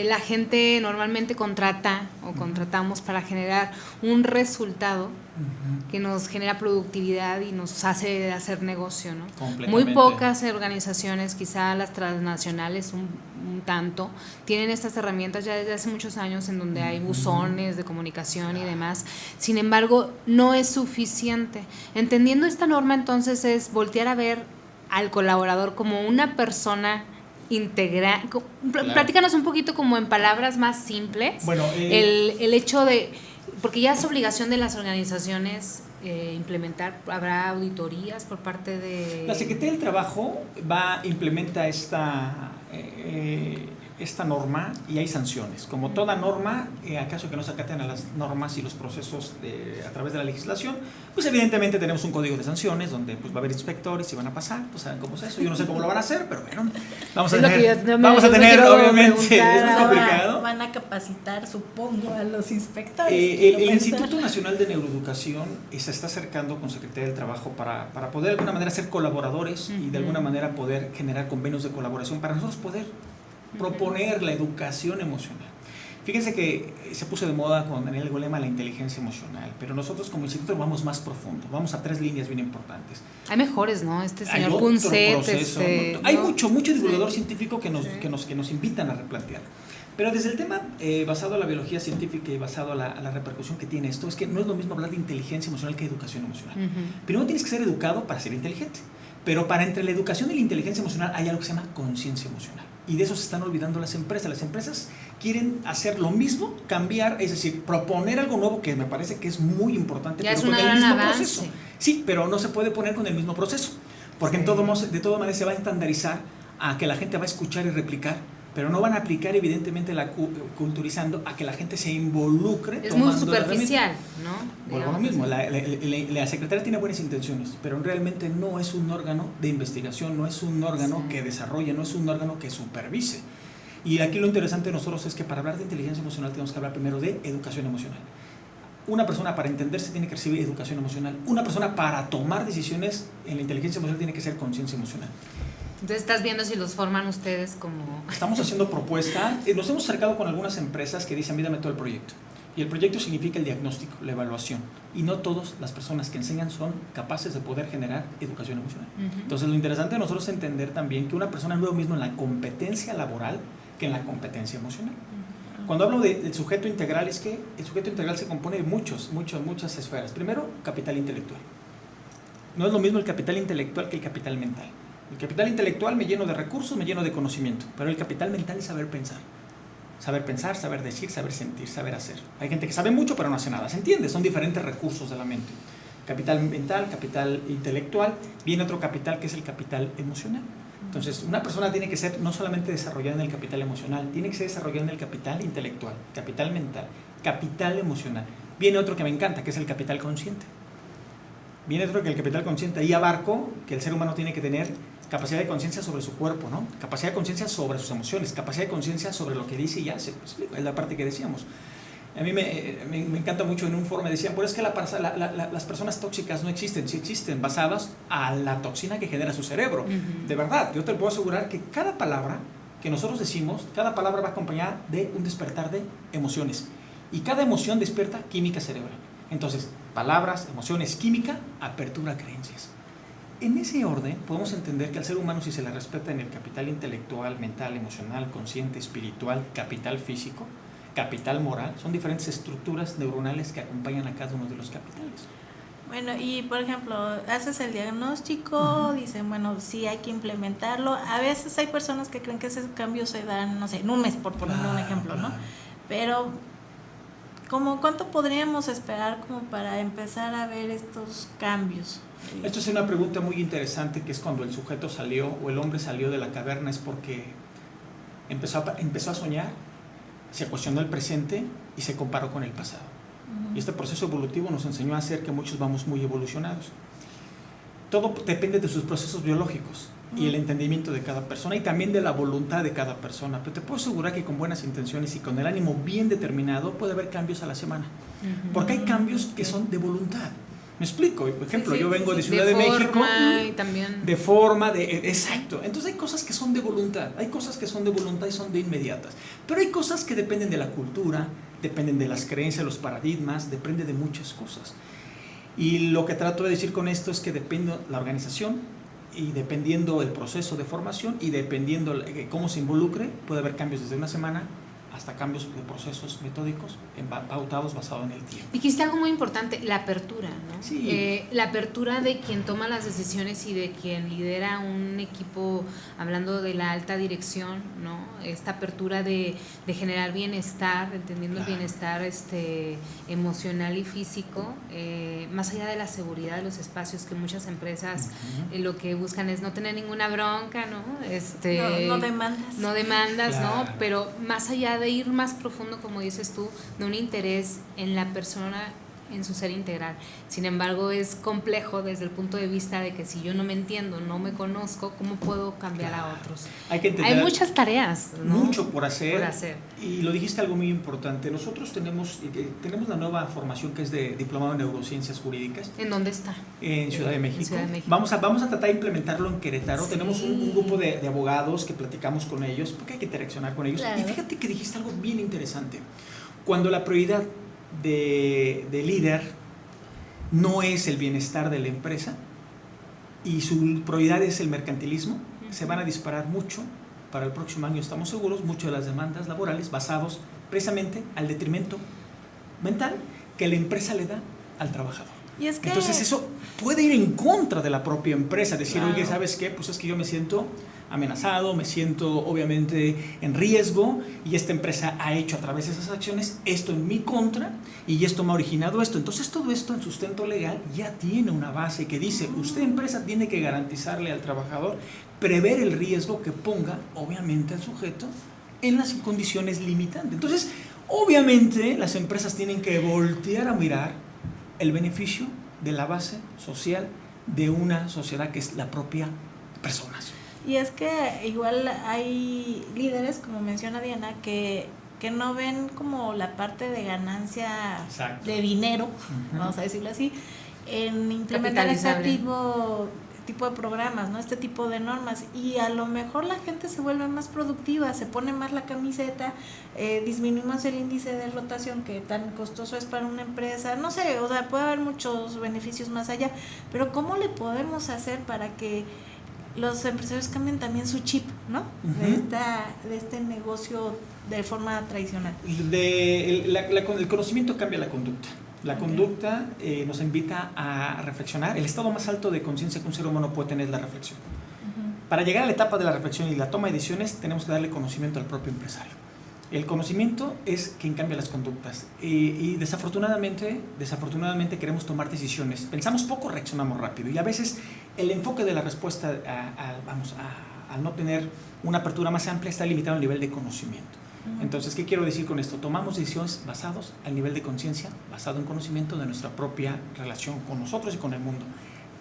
La gente normalmente contratamos para generar un resultado que nos genera productividad y nos hace hacer negocio, ¿no? Muy pocas organizaciones, quizá las transnacionales un tanto, tienen estas herramientas ya desde hace muchos años en donde hay buzones de comunicación y demás. Sin embargo, no es suficiente. Entendiendo esta norma, entonces, es voltear a ver al colaborador como una persona integral. Platícanos un poquito como en palabras más simples. Bueno, el hecho de Porque ya es obligación de las organizaciones implementar, ¿habrá auditorías por parte de...? La Secretaría del Trabajo implementa esta norma y hay sanciones. Como toda norma, acaso que no se acaten a las normas y los procesos a través de la legislación, pues evidentemente tenemos un código de sanciones donde pues va a haber inspectores y van a pasar, pues saben cómo es eso. Yo no sé cómo lo van a hacer, pero bueno, vamos a tener obviamente, eso es complicado. Van a capacitar, supongo, a los inspectores. El Instituto Nacional de Neuroeducación se está acercando con Secretaría del Trabajo para poder de alguna manera ser colaboradores y de alguna manera poder generar convenios de colaboración para nosotros poder proponer la educación emocional. Fíjense que se puso de moda con Daniel Goleman la inteligencia emocional, pero nosotros como instituto vamos más profundo, vamos a 3 líneas bien importantes. Hay mejores, ¿no? Este señor Hay Punset, hay mucho divulgador científico que nos invitan a replantear. Pero desde el tema basado en la biología científica y basado a la repercusión que tiene esto, es que no es lo mismo hablar de inteligencia emocional que educación emocional. Primero tienes que ser educado para ser inteligente, pero para entre la educación y la inteligencia emocional hay algo que se llama conciencia emocional. Y de eso se están olvidando las empresas. Las empresas quieren hacer lo mismo, cambiar, es decir, proponer algo nuevo que me parece que es muy importante, ya pero es con el mismo proceso. avance. Sí, pero no se puede poner con el mismo proceso, porque de todas maneras se va a estandarizar a que la gente va a escuchar y replicar, pero no van a aplicar evidentemente culturizando a que la gente se involucre. Es muy superficial, ¿no? Vuelvo a lo mismo, la secretaria tiene buenas intenciones, pero realmente no es un órgano de investigación, no es un órgano que desarrolle, no es un órgano que supervise. Y aquí lo interesante de nosotros es que para hablar de inteligencia emocional tenemos que hablar primero de educación emocional. Una persona para entenderse tiene que recibir educación emocional. Una persona para tomar decisiones en la inteligencia emocional tiene que ser conciencia emocional. Entonces estás viendo si los forman ustedes como... Estamos haciendo propuesta, nos hemos acercado con algunas empresas que dicen, mírame todo el proyecto. Y el proyecto significa el diagnóstico, la evaluación. Y no todas las personas que enseñan son capaces de poder generar educación emocional. Entonces lo interesante de nosotros es entender también que una persona no es lo mismo en la competencia laboral que en la competencia emocional. Cuando hablo del sujeto integral, es que el sujeto integral se compone de muchas esferas. Primero, capital intelectual. No es lo mismo el capital intelectual que el capital mental. El capital intelectual me lleno de recursos, me lleno de conocimiento, pero el capital mental es saber pensar. Saber pensar, saber decir, saber sentir, saber hacer. Hay gente que sabe mucho pero no hace nada, ¿se entiende? Son diferentes recursos de la mente. Capital mental, capital intelectual, viene otro capital que es el capital emocional. Entonces, una persona tiene que ser no solamente desarrollada en el capital emocional, tiene que ser desarrollada en el capital intelectual, capital mental, capital emocional. Viene otro que me encanta, que es el capital consciente. Viene otro que el capital consciente. Ahí abarco que el ser humano tiene que tener capacidad de conciencia sobre su cuerpo, ¿no? Capacidad de conciencia sobre sus emociones, capacidad de conciencia sobre lo que dice y hace. Pues, es la parte que decíamos. A mí me encanta mucho, en un foro me decían, pero es que las personas tóxicas no existen, sí existen, basadas a la toxina que genera su cerebro. De verdad, yo te puedo asegurar que cada palabra que nosotros decimos, cada palabra va acompañada de un despertar de emociones. Y cada emoción despierta química cerebral. Entonces, palabras, emociones, química, apertura a creencias. En ese orden podemos entender que al ser humano, si se le respeta en el capital intelectual, mental, emocional, consciente, espiritual, capital físico, capital moral, son diferentes estructuras neuronales que acompañan a cada uno de los capitales. Bueno, y por ejemplo, haces el diagnóstico, dicen, bueno, sí hay que implementarlo. A veces hay personas que creen que esos cambios se dan, no sé, en un mes, por poner un ejemplo, ¿no? Pero, ¿cuánto podríamos esperar como para empezar a ver estos cambios? Esto es una pregunta muy interesante, que es cuando el sujeto salió o el hombre salió de la caverna, es porque empezó a soñar, se cuestionó el presente y se comparó con el pasado. Y este proceso evolutivo nos enseñó a hacer que muchos vamos muy evolucionados. Todo depende de sus procesos biológicos y el entendimiento de cada persona y también de la voluntad de cada persona. Pero te puedo asegurar que con buenas intenciones y con el ánimo bien determinado puede haber cambios a la semana. Porque hay cambios que son de voluntad. ¿Me explico? Por ejemplo, yo vengo de Ciudad de México. Y también... De forma, exacto. Entonces hay cosas que son de voluntad, hay cosas que son de voluntad y son de inmediatas. Pero hay cosas que dependen de la cultura, dependen de las creencias, los paradigmas, depende de muchas cosas. Y lo que trato de decir con esto es que depende la organización y dependiendo el proceso de formación y dependiendo cómo se involucre, puede haber cambios desde una semana hasta cambios de procesos metódicos pautados basados en el tiempo. Dijiste algo muy importante, la apertura, ¿no? Sí. La apertura de quien toma las decisiones y de quien lidera un equipo, hablando de la alta dirección, ¿no? Esta apertura de generar bienestar, entendiendo el bienestar emocional y físico, más allá de la seguridad de los espacios, que muchas empresas lo que buscan es no tener ninguna bronca, ¿no? No demandas. No demandas, Claro. ¿no? Pero más allá de ir más profundo, como dices tú, de un interés en la persona, en su ser integral. Sin embargo, es complejo desde el punto de vista de que si yo no me entiendo, no me conozco, ¿cómo puedo cambiar a otros? Hay que entender, hay muchas tareas, ¿no? Mucho por hacer. Por Y lo dijiste algo muy importante. Nosotros tenemos la nueva formación que es de Diplomado en Neurociencias Jurídicas. ¿En dónde está? En Ciudad de México. Ciudad de México. Vamos a tratar de implementarlo en Querétaro. Sí. Tenemos un grupo de abogados que platicamos con ellos, porque hay que interaccionar con ellos. Claro. Y fíjate que dijiste algo bien interesante. Cuando la prioridad de líder no es el bienestar de la empresa y su prioridad es el mercantilismo, se van a disparar mucho para el próximo año, estamos seguros, muchas de las demandas laborales basados precisamente al detrimento mental que la empresa le da al trabajador. Y es que Entonces eso puede ir en contra de la propia empresa, decir, Claro. oye, ¿sabes qué? Pues es que yo me siento amenazado, me siento obviamente en riesgo y esta empresa ha hecho a través de esas acciones esto en mi contra y esto me ha originado esto. Entonces todo esto en sustento legal ya tiene una base que dice, usted empresa tiene que garantizarle al trabajador, prever el riesgo que ponga obviamente al sujeto en las condiciones limitantes. Entonces obviamente las empresas tienen que voltear a mirar el beneficio de la base social de una sociedad que es la propia personas. Y es que igual hay líderes, como menciona Diana, que no ven como la parte de ganancia Exacto. de dinero, Ujú. vamos a decirlo así, en implementar este Capitalizable. tipo de programas, ¿no? Este tipo de normas. Y a lo mejor la gente se vuelve más productiva, se pone más la camiseta, disminuimos el índice de rotación que tan costoso es para una empresa. No sé, o sea, puede haber muchos beneficios más allá, pero ¿cómo le podemos hacer para que los empresarios cambien también su chip, ¿no? Ujú. De este negocio de forma tradicional. El conocimiento cambia la conducta. La Ok. conducta nos invita a reflexionar. El estado más alto de conciencia que un ser humano puede tener es la reflexión. Para llegar a la etapa de la reflexión y la toma de decisiones, tenemos que darle conocimiento al propio empresario. El conocimiento es quien cambia las conductas. Y desafortunadamente queremos tomar decisiones. Pensamos poco, reaccionamos rápido. Y a veces el enfoque de la respuesta al no tener una apertura más amplia está limitado al nivel de conocimiento. Entonces, ¿qué quiero decir con esto? Tomamos decisiones basadas al nivel de conciencia, basado en conocimiento de nuestra propia relación con nosotros y con el mundo.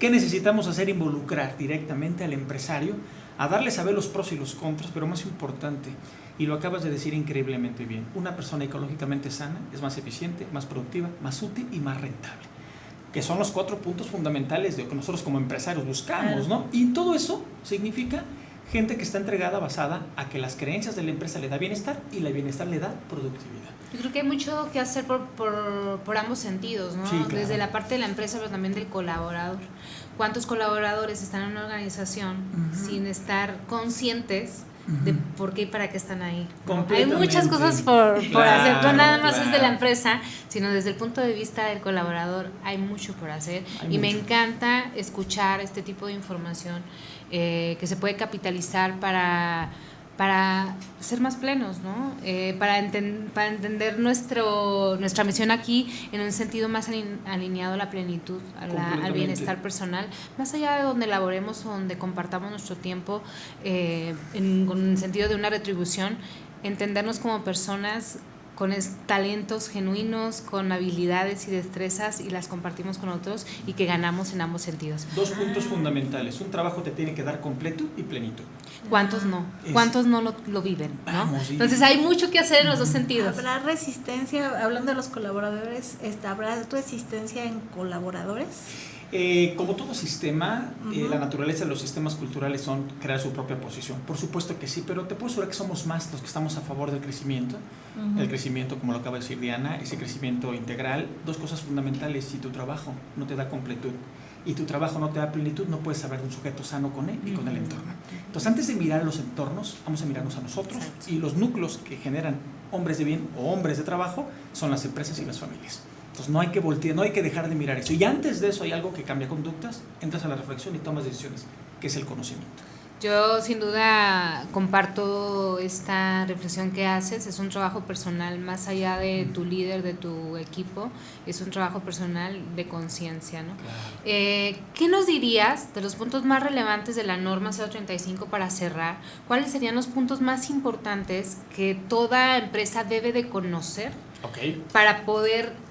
¿Qué necesitamos hacer? Involucrar directamente al empresario, a darle saber los pros y los contras, pero más importante, y lo acabas de decir increíblemente bien, una persona ecológicamente sana es más eficiente, más productiva, más útil y más rentable, que son los 4 puntos fundamentales de lo que nosotros como empresarios buscamos, ¿no? Y todo eso significa gente que está entregada, basada a que las creencias de la empresa le da bienestar y la bienestar le da productividad. Yo creo que hay mucho que hacer por ambos sentidos, ¿no? Sí, claro. Desde la parte de la empresa, pero también del colaborador. ¿Cuántos colaboradores están en una organización sin estar conscientes de por qué y para qué están ahí? ¿No? Hay muchas cosas por hacer, no nada más desde la empresa, sino desde el punto de vista del colaborador hay mucho por hacer. Hay Me mucho. encanta escuchar este tipo de información que se puede capitalizar para ser más plenos, ¿no? Para entender nuestra misión aquí en un sentido más alineado a la plenitud, al bienestar personal, más allá de donde laboremos o donde compartamos nuestro tiempo, con el sentido de una retribución, entendernos como personas con talentos genuinos, con habilidades y destrezas y las compartimos con otros y que ganamos en ambos sentidos. 2 puntos fundamentales. Un trabajo te tiene que dar completo y plenitud. ¿Cuántos no? ¿Cuántos no lo viven? ¿No? Vamos, Entonces hay mucho que hacer en los dos sentidos. ¿Habrá resistencia, hablando de los colaboradores, habrá resistencia en colaboradores? Como todo sistema, la naturaleza de los sistemas culturales son crear su propia posición. Por supuesto que sí, pero te puedo asegurar que somos más los que estamos a favor del crecimiento. El crecimiento, como lo acaba de decir Diana, ese crecimiento integral. 2 cosas fundamentales: si tu trabajo no te da completud y tu trabajo no te da plenitud, no puedes saber de un sujeto sano con él y con el entorno. Entonces, antes de mirar los entornos, vamos a mirarnos a nosotros. Exacto. Y los núcleos que generan hombres de bien o hombres de trabajo, son las empresas y las familias. Entonces no hay que voltear, no hay que dejar de mirar eso. Y antes de eso hay algo que cambia conductas, entras a la reflexión y tomas decisiones, que es el conocimiento. Yo sin duda comparto esta reflexión que haces, es un trabajo personal más allá de tu líder, de tu equipo, es un trabajo personal de conciencia, ¿no? Claro. ¿Qué nos dirías de los puntos más relevantes de la norma 035 para cerrar? ¿Cuáles serían los puntos más importantes que toda empresa debe de conocer para poder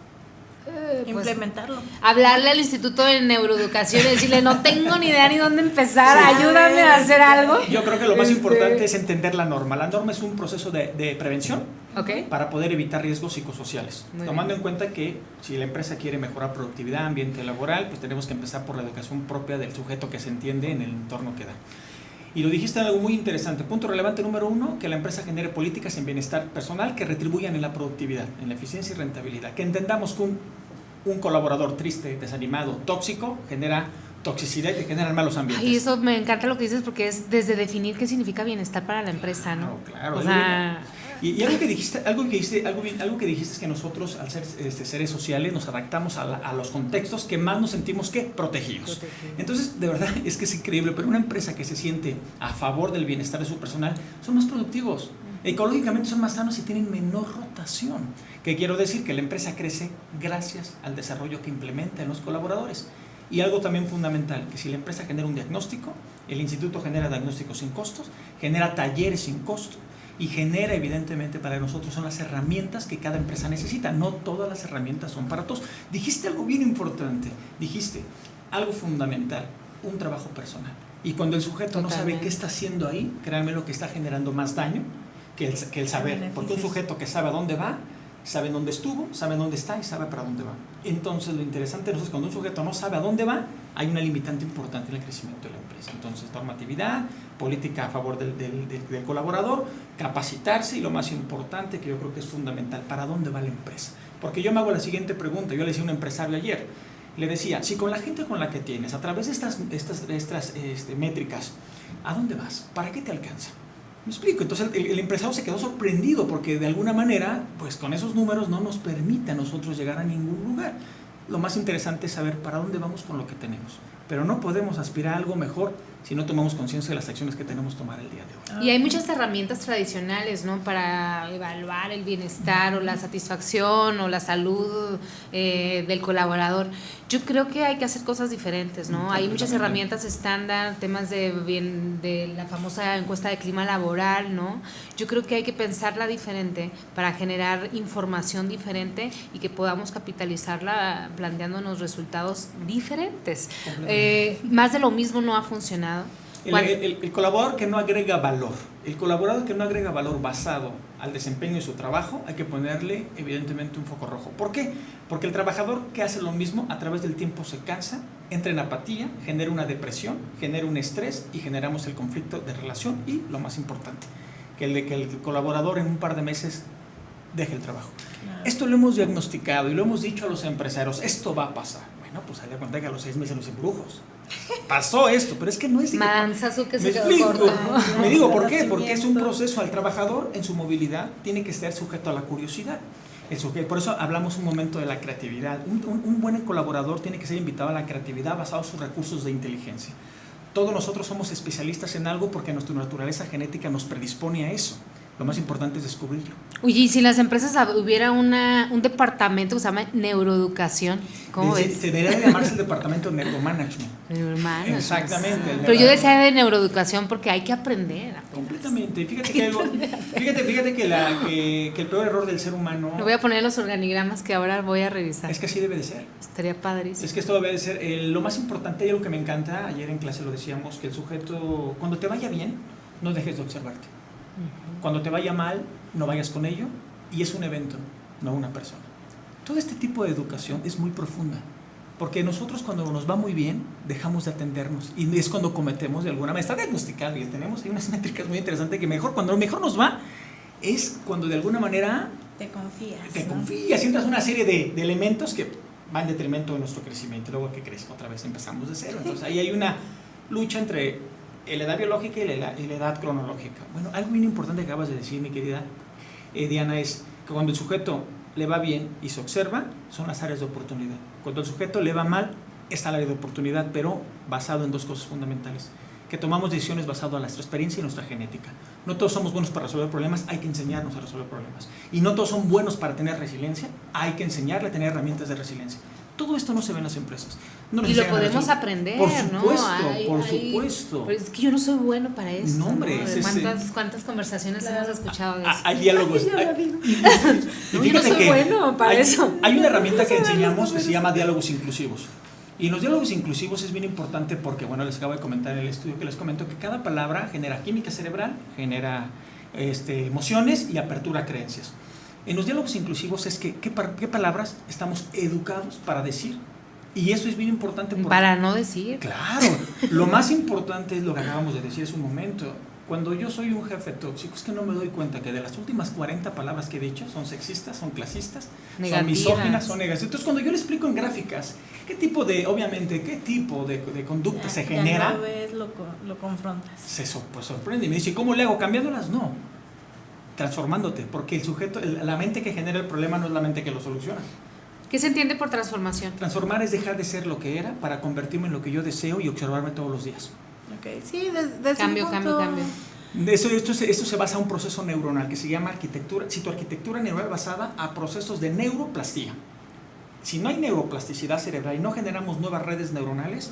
implementarlo? Hablarle al Instituto de Neuroeducación y decirle, no tengo ni idea ni dónde empezar, ayúdame a hacer algo. Yo creo que lo más importante es entender la norma. La norma es un proceso de prevención para poder evitar riesgos psicosociales. Tomando en cuenta que si la empresa quiere mejorar productividad, ambiente laboral, pues tenemos que empezar por la educación propia del sujeto que se entiende en el entorno que da. Y lo dijiste algo muy interesante. Punto relevante número 1, que la empresa genere políticas en bienestar personal que retribuyan en la productividad, en la eficiencia y rentabilidad. Que entendamos que un colaborador triste, desanimado, tóxico, genera toxicidad y te generan malos ambientes. Ay, eso me encanta lo que dices porque es desde definir qué significa bienestar para la empresa, ¿no? Claro. O sea, y algo que dijiste es que nosotros, al ser seres sociales, nos adaptamos a los contextos que más nos sentimos protegidos. Entonces, de verdad, es que es increíble, pero una empresa que se siente a favor del bienestar de su personal son más productivos. Ecológicamente son más sanos y tienen menor rotación. ¿Qué quiero decir? Que la empresa crece gracias al desarrollo que implementa en los colaboradores. Y algo también fundamental, que si la empresa genera un diagnóstico, el instituto genera diagnósticos sin costos, genera talleres sin costo y genera, evidentemente, para nosotros son las herramientas que cada empresa necesita. No todas las herramientas son para todos. Dijiste algo bien importante, dijiste algo fundamental, un trabajo personal. Y cuando el sujeto no sabe qué está haciendo ahí, créanme lo que está generando más daño que el saber. Porque un sujeto que sabe a dónde va, sabe dónde estuvo, sabe dónde está y sabe para dónde va. Entonces, lo interesante es cuando un sujeto no sabe a dónde va, hay una limitante importante en el crecimiento de la empresa. Entonces, normatividad, política a favor del colaborador, capacitarse y lo más importante, que yo creo que es fundamental, ¿para dónde va la empresa? Porque yo me hago la siguiente pregunta. Yo le decía a un empresario ayer, le decía, si con la gente con la que tienes, a través de estas métricas, ¿a dónde vas? ¿Para qué te alcanza? Me explico. Entonces el empresario se quedó sorprendido porque de alguna manera, pues con esos números no nos permite a nosotros llegar a ningún lugar. Lo más interesante es saber para dónde vamos con lo que tenemos. Pero no podemos aspirar a algo mejor si no tomamos conciencia de las acciones que tenemos que tomar el día de hoy. Y hay muchas herramientas tradicionales, ¿no? Para evaluar el bienestar o la satisfacción o la salud del colaborador. Yo creo que hay que hacer cosas diferentes, ¿no? Hay muchas herramientas estándar, temas de la famosa encuesta de clima laboral, ¿no? Yo creo que hay que pensarla diferente para generar información diferente y que podamos capitalizarla planteándonos resultados diferentes. Más de lo mismo no ha funcionado. El colaborador que no agrega valor, el colaborador que no agrega valor basado al desempeño de su trabajo, hay que ponerle evidentemente un foco rojo. ¿Por qué? Porque el trabajador que hace lo mismo a través del tiempo se cansa, entra en apatía, genera una depresión, genera un estrés y generamos el conflicto de relación y, lo más importante, que el colaborador en un par de meses deje el trabajo. Claro. Esto lo hemos diagnosticado y lo hemos dicho a los empresarios, esto va a pasar. Bueno, pues hay que contar que a los 6 meses nos embrujos. Pasó esto, pero es que no es... Mansasu que se quedó corto. Me digo, ¿por qué? Conocimiento. Porque es un proceso. Al trabajador en su movilidad tiene que estar sujeto a la curiosidad. Por eso hablamos un momento de la creatividad. Un buen colaborador tiene que ser invitado a la creatividad basado en sus recursos de inteligencia. Todos nosotros somos especialistas en algo porque nuestra naturaleza genética nos predispone a eso. Lo más importante es descubrirlo. Oye, y si en las empresas hubiera un departamento que se llama neuroeducación, ¿cómo ves? Se debería llamarse el departamento de neuromanagement. Neuromanagement. Exactamente. Pero yo decía de neuroeducación porque hay que aprender. Completamente. Fíjate que el peor error del ser humano... Le voy a poner los organigramas que ahora voy a revisar. Es que así debe de ser. Estaría padrísimo. Es que esto debe de ser... lo más importante y algo que me encanta, ayer en clase lo decíamos, que el sujeto, cuando te vaya bien, no dejes de observarte. Cuando te vaya mal, no vayas con ello, y es un evento, no una persona. Todo este tipo de educación es muy profunda, porque nosotros cuando nos va muy bien, dejamos de atendernos, y es cuando cometemos de alguna manera, está diagnosticado, y tenemos ahí unas métricas muy interesantes, que cuando mejor nos va, es cuando de alguna manera te confías, confías, y entras una serie de elementos que van en detrimento de nuestro crecimiento, y luego que crece, otra vez empezamos de cero. Entonces ahí hay una lucha entre la edad biológica y la edad cronológica. Bueno, algo bien importante que acabas de decir, mi querida, Diana, es que cuando el sujeto le va bien y se observa, son las áreas de oportunidad. Cuando el sujeto le va mal, está el área de oportunidad, pero basado en dos cosas fundamentales. Que tomamos decisiones basado en nuestra experiencia y nuestra genética. No todos somos buenos para resolver problemas, hay que enseñarnos a resolver problemas. Y no todos son buenos para tener resiliencia, hay que enseñarle a tener herramientas de resiliencia. Todo esto no se ve en las empresas. No y lo podemos aprender, por supuesto, ¿no? Por supuesto. Pero es que yo no soy bueno para eso. No, hombre. ¿no? ¿Cuántas conversaciones hemos escuchado de eso? Hay diálogos. Yo no soy bueno para eso. Hay una herramienta que enseñamos que se llama diálogos inclusivos. Y en los diálogos inclusivos es bien importante porque, bueno, les acabo de comentar en el estudio que les comento que cada palabra genera química cerebral, genera emociones y apertura a creencias. En los diálogos inclusivos es que qué palabras estamos educados para decir. Y eso es bien importante. Para no decir. Claro, lo más importante es lo que acabamos de decir hace un momento. Cuando yo soy un jefe tóxico, es que no me doy cuenta que de las últimas 40 palabras que he dicho son sexistas, son clasistas, negativas, son misóginas, son negativas. Entonces, cuando yo le explico en gráficas qué tipo de conducta se genera, ya lo ves, lo confrontas. Se sorprende y me dice, ¿cómo le hago? ¿Cambiándolas? No. Transformándote, porque el sujeto, la mente que genera el problema no es la mente que lo soluciona. ¿Qué se entiende por transformación? Transformar es dejar de ser lo que era para convertirme en lo que yo deseo y observarme todos los días. Okay. Sí, desde cambio. Esto se basa en un proceso neuronal que se llama arquitectura, citoarquitectura neuronal basada a procesos de neuroplastía. Si no hay neuroplasticidad cerebral y no generamos nuevas redes neuronales,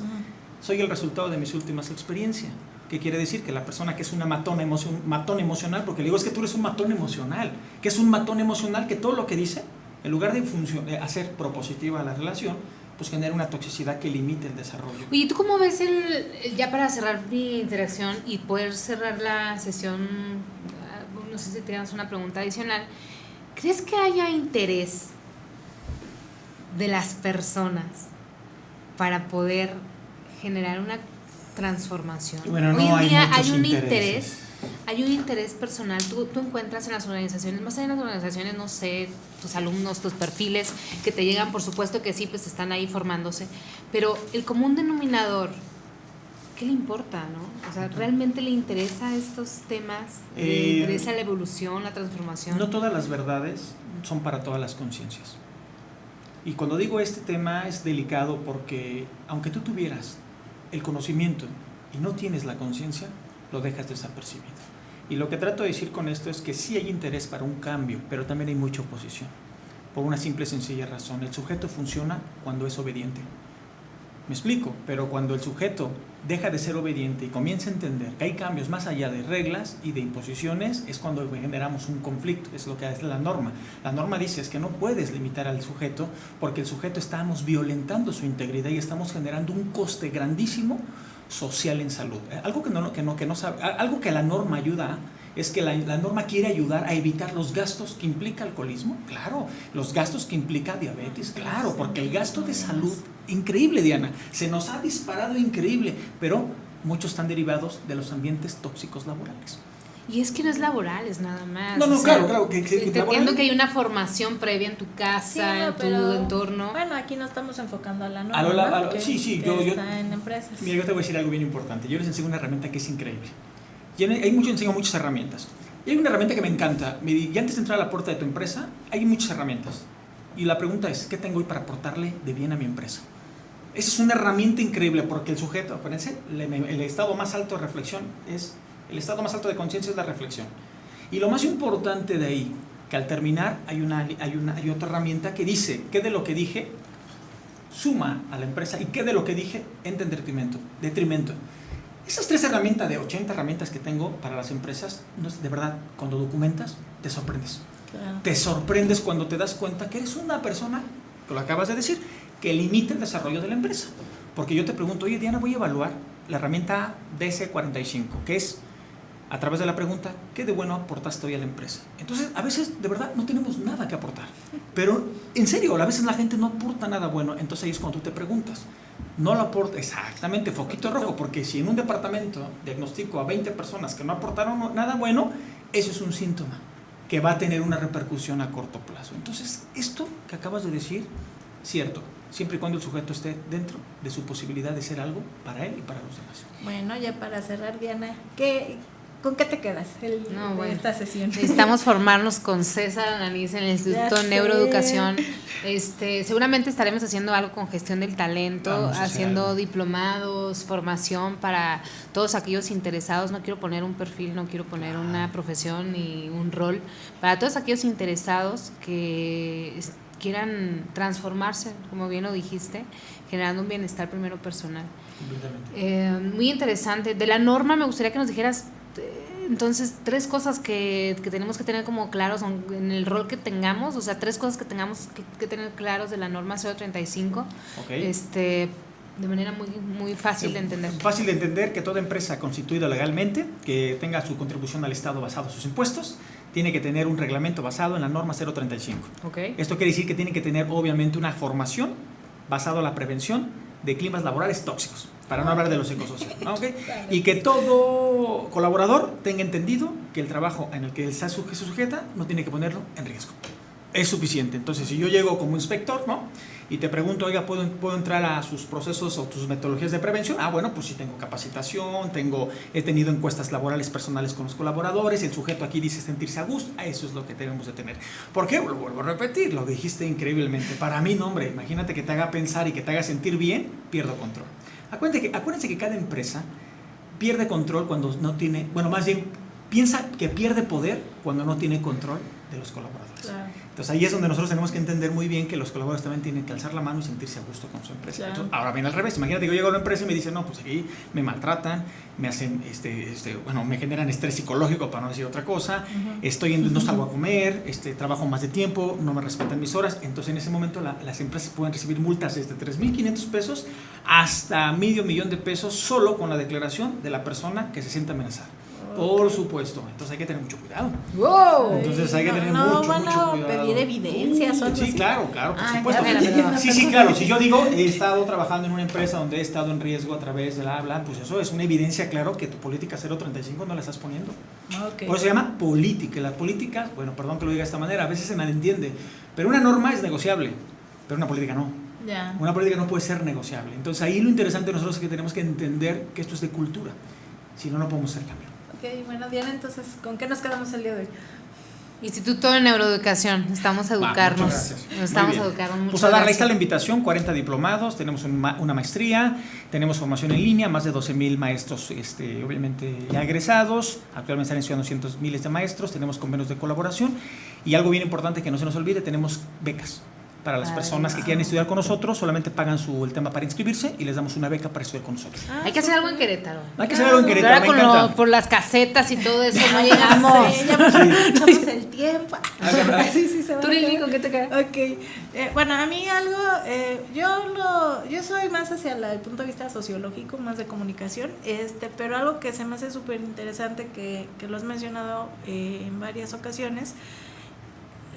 soy el resultado de mis últimas experiencias. ¿Qué quiere decir? Que la persona que es una matón emocional, porque le digo, es que tú eres un matón emocional, que es un matón emocional que todo lo que dice, en lugar de hacer propositiva la relación, pues genera una toxicidad que limite el desarrollo. Oye, ¿tú cómo ves ya para cerrar mi interacción y poder cerrar la sesión, no sé si tienes una pregunta adicional, ¿crees que haya interés de las personas para poder generar una transformación? Bueno, hoy en día hay un intereses. Hay un interés personal. Tú encuentras en las organizaciones, más allá de las organizaciones, no sé, tus alumnos, tus perfiles que te llegan, por supuesto que sí, pues están ahí formándose, pero el común denominador, ¿qué le importa, no? O sea, ¿realmente le interesa estos temas? ¿Le interesa la evolución, la transformación? No todas las verdades son para todas las conciencias. Y cuando digo este tema es delicado porque aunque tú tuvieras el conocimiento y no tienes la conciencia, lo dejas desapercibido. Y lo que trato de decir con esto es que sí hay interés para un cambio, pero también hay mucha oposición. Por una simple y sencilla razón. El sujeto funciona cuando es obediente. Me explico, pero cuando el sujeto deja de ser obediente y comienza a entender que hay cambios más allá de reglas y de imposiciones, es cuando generamos un conflicto. Es lo que es la norma. La norma dice es que no puedes limitar al sujeto porque el sujeto estamos violentando su integridad y estamos generando un coste grandísimo social en salud. Algo algo que la norma ayuda es que la norma quiere ayudar a evitar los gastos que implica alcoholismo, claro, los gastos que implica diabetes, claro, porque el gasto de salud, increíble, Diana, se nos ha disparado increíble, pero muchos están derivados de los ambientes tóxicos laborales. Y es que no es laboral, es nada más. No, claro. Que entiendo que hay una formación previa en tu casa, en tu entorno. Bueno, aquí no estamos enfocando a la norma. Sí, yo está en empresas. Mira, yo te voy a decir algo bien importante. Yo les enseño una herramienta que es increíble. Enseño muchas herramientas. Y hay una herramienta que me encanta. Y antes de entrar a la puerta de tu empresa, hay muchas herramientas. Y la pregunta es, ¿qué tengo hoy para aportarle de bien a mi empresa? Esa es una herramienta increíble porque el sujeto, acuérdense, el estado más alto de reflexión es... El estado más alto de conciencia es la reflexión. Y lo más importante de ahí, que al terminar hay otra herramienta que dice qué de lo que dije suma a la empresa y qué de lo que dije entra en detrimento. Esas 3 herramientas de 80 herramientas que tengo para las empresas, de verdad, cuando documentas, te sorprendes. Claro. Te sorprendes cuando te das cuenta que eres una persona, que lo acabas de decir, que limita el desarrollo de la empresa. Porque yo te pregunto, oye Diana, voy a evaluar la herramienta DC45, que es a través de la pregunta, ¿qué de bueno aportaste hoy a la empresa? Entonces, a veces, de verdad, no tenemos nada que aportar. Pero, en serio, a veces la gente no aporta nada bueno. Entonces ahí es cuando tú te preguntas. No lo aporta exactamente, foquito rojo, porque si en un departamento diagnostico a 20 personas que no aportaron nada bueno, eso es un síntoma que va a tener una repercusión a corto plazo. Entonces, esto que acabas de decir, cierto, siempre y cuando el sujeto esté dentro de su posibilidad de ser algo para él y para los demás. Bueno, ya para cerrar, Diana, ¿qué ¿Con qué te quedas esta sesión? Necesitamos formarnos con César Alanís en el Instituto de Neuroeducación. Seguramente estaremos haciendo algo con gestión del talento, haciendo diplomados, formación para todos aquellos interesados. No quiero poner un perfil, no quiero poner una profesión ni un rol. Para todos aquellos interesados que quieran transformarse, como bien lo dijiste, generando un bienestar primero personal. Muy interesante. De la norma me gustaría que nos dijeras entonces 3 cosas que tenemos que tener como claros en el rol que tengamos, o sea, 3 cosas que tengamos que tener claros de la norma 035. De manera muy fácil de entender. Fácil de entender que toda empresa constituida legalmente, que tenga su contribución al Estado basado en sus impuestos, tiene que tener un reglamento basado en la norma 035. Esto quiere decir que tiene que tener obviamente una formación basada en la prevención de climas laborales tóxicos, para no hablar de lo psicosocial, ¿no? Y que todo colaborador tenga entendido que el trabajo en el que él se sujeta no tiene que ponerlo en riesgo. Es suficiente. Entonces, si yo llego como inspector, ¿no?, y te pregunto, oiga, ¿puedo entrar a sus procesos o tus metodologías de prevención? Bueno, pues sí, tengo capacitación, he tenido encuestas laborales personales con los colaboradores, el sujeto aquí dice sentirse a gusto, eso es lo que tenemos de tener. ¿Por qué? Lo vuelvo a repetir, lo dijiste increíblemente. Para mí, no, hombre, imagínate que te haga pensar y que te haga sentir bien, pierdo control. Acuérdense que cada empresa pierde control cuando no tiene, más bien, piensa que pierde poder cuando no tiene control de los colaboradores. Claro. Entonces ahí es donde nosotros tenemos que entender muy bien que los colaboradores también tienen que alzar la mano y sentirse a gusto con su empresa. Claro. Entonces, ahora bien al revés, imagínate que yo llego a una empresa y me dicen, no, pues aquí me maltratan, me hacen, me generan estrés psicológico para no decir otra cosa, no salgo a comer, trabajo más de tiempo, no me respetan mis horas. Entonces en ese momento las empresas pueden recibir multas desde 3,500 pesos hasta $500,000 solo con la declaración de la persona que se siente amenazada. Por supuesto, entonces hay que tener mucho cuidado. ¡Wow! Entonces hay que tener mucho cuidado. Pedir evidencias o algo así. Sí, claro, por supuesto. Sí, claro. Si yo digo, he estado trabajando en una empresa donde he estado en riesgo a través de pues eso es una evidencia, claro, que tu política 035 no la estás poniendo. Por eso se llama política. Las políticas, perdón que lo diga de esta manera, a veces se malentiende, pero una norma es negociable, pero una política no. Una política no puede ser negociable. Entonces ahí lo interesante de nosotros es que tenemos que entender que esto es de cultura. Si no, no podemos hacer cambio. Bueno, Diana, entonces, ¿con qué nos quedamos el día de hoy? Instituto de Neuroeducación, estamos a educarnos. Muchas gracias. Estamos a educarnos. Pues a darle, ahí está la invitación, 40 diplomados, tenemos una maestría, tenemos formación en línea, más de 12,000 maestros, obviamente ya egresados, actualmente están estudiando cientos miles de maestros, tenemos convenios de colaboración y algo bien importante que no se nos olvide, tenemos becas. Para las personas que quieran estudiar con nosotros, solamente pagan el tema para inscribirse y les damos una beca para estudiar con nosotros. Hay que hacer algo en Querétaro. Hay que hacer algo en Querétaro, me encanta. Por las casetas y todo eso no llegamos. Echamos el tiempo. Sí, se va. ¿Tú, Lili, con qué te quedas? Bueno, a mí algo, yo soy más hacia el punto de vista sociológico, más de comunicación, pero algo que se me hace súper interesante, que lo has mencionado en varias ocasiones,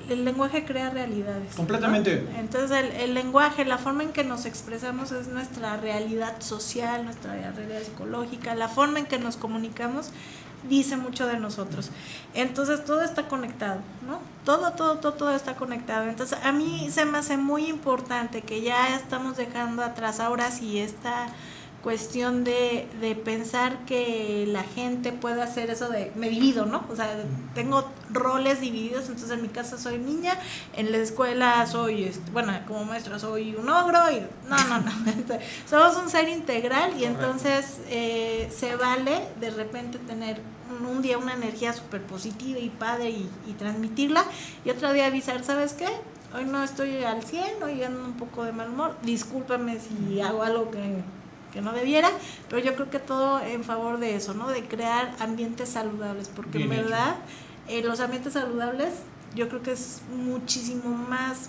el lenguaje crea realidades. Completamente. ¿No? Entonces el lenguaje, la forma en que nos expresamos es nuestra realidad social, nuestra realidad psicológica, la forma en que nos comunicamos dice mucho de nosotros. Entonces todo está conectado, ¿no? Todo está conectado. Entonces a mí se me hace muy importante que ya estamos dejando atrás ahora sí esta cuestión de pensar que la gente puede hacer eso de me divido, ¿no? O sea, tengo roles divididos, entonces en mi casa soy niña, en la escuela soy, como maestra soy un ogro y no. Somos un ser integral y entonces se vale de repente tener un día una energía súper positiva y padre y transmitirla y otro día avisar, ¿sabes qué? Hoy no estoy al 100, hoy ando un poco de mal humor, discúlpame si hago algo que no debiera, pero yo creo que todo en favor de eso, ¿no? De crear ambientes saludables, porque bien en verdad los ambientes saludables yo creo que es muchísimo más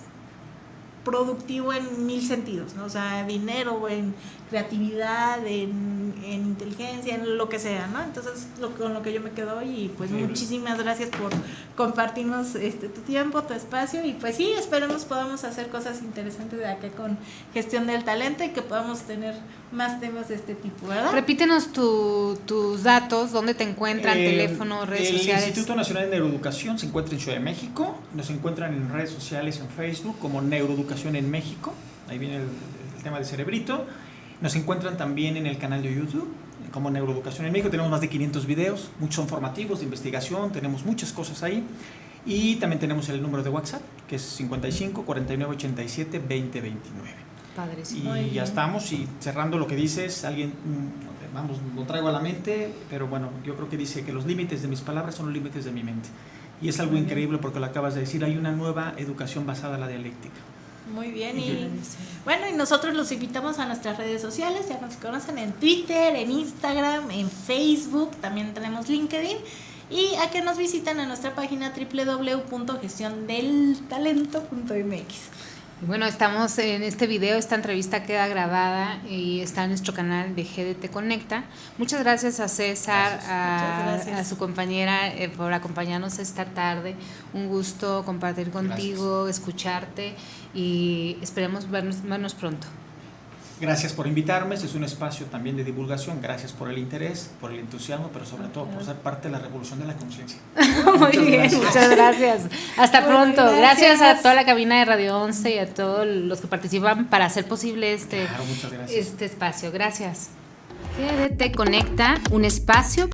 productivo en 1000 sentidos, ¿no? O sea, dinero, en creatividad, en inteligencia, en lo que sea, ¿no? Entonces, con lo que yo me quedo hoy, y pues muchísimas gracias por compartirnos tu tiempo, tu espacio, y pues sí, esperemos podamos hacer cosas interesantes de acá con gestión del talento y que podamos tener más temas de este tipo, ¿verdad? Repítenos tus datos, dónde te encuentran, teléfono, redes sociales. El Instituto Nacional de Neuroeducación se encuentra en Ciudad de México, nos encuentran en redes sociales, en Facebook, como Neuroeducación en México, ahí viene el tema del cerebrito. Nos encuentran también en el canal de YouTube como Neuroeducación en México. Tenemos más de 500 videos, muchos son formativos de investigación, tenemos muchas cosas ahí. Y también tenemos el número de WhatsApp, que es 55 49 87 20 29. Padrísimo. Y ya estamos. Y cerrando lo que dices, alguien, vamos, lo traigo a la mente, pero bueno, yo creo que dice que los límites de mis palabras son los límites de mi mente. Y es algo increíble porque lo acabas de decir, hay una nueva educación basada en la dialéctica. Muy bien, y bueno, y nosotros los invitamos a nuestras redes sociales, ya nos conocen en Twitter, en Instagram, en Facebook, también tenemos LinkedIn, y a que nos visiten a nuestra página www.gestiondeltalento.mx. Bueno, estamos en este video, esta entrevista queda grabada y está en nuestro canal de GDT Conecta. Muchas gracias a César, a su compañera por acompañarnos esta tarde. Un gusto compartir contigo, escucharte y esperemos vernos pronto. Gracias por invitarme, este es un espacio también de divulgación, gracias por el interés, por el entusiasmo, pero sobre todo por ser parte de la revolución de la conciencia. Muy bien, muchas gracias. Hasta pronto. Gracias a toda la cabina de Radio 11 y a todos los que participan para hacer posible este espacio. Gracias. GDT Conecta, un espacio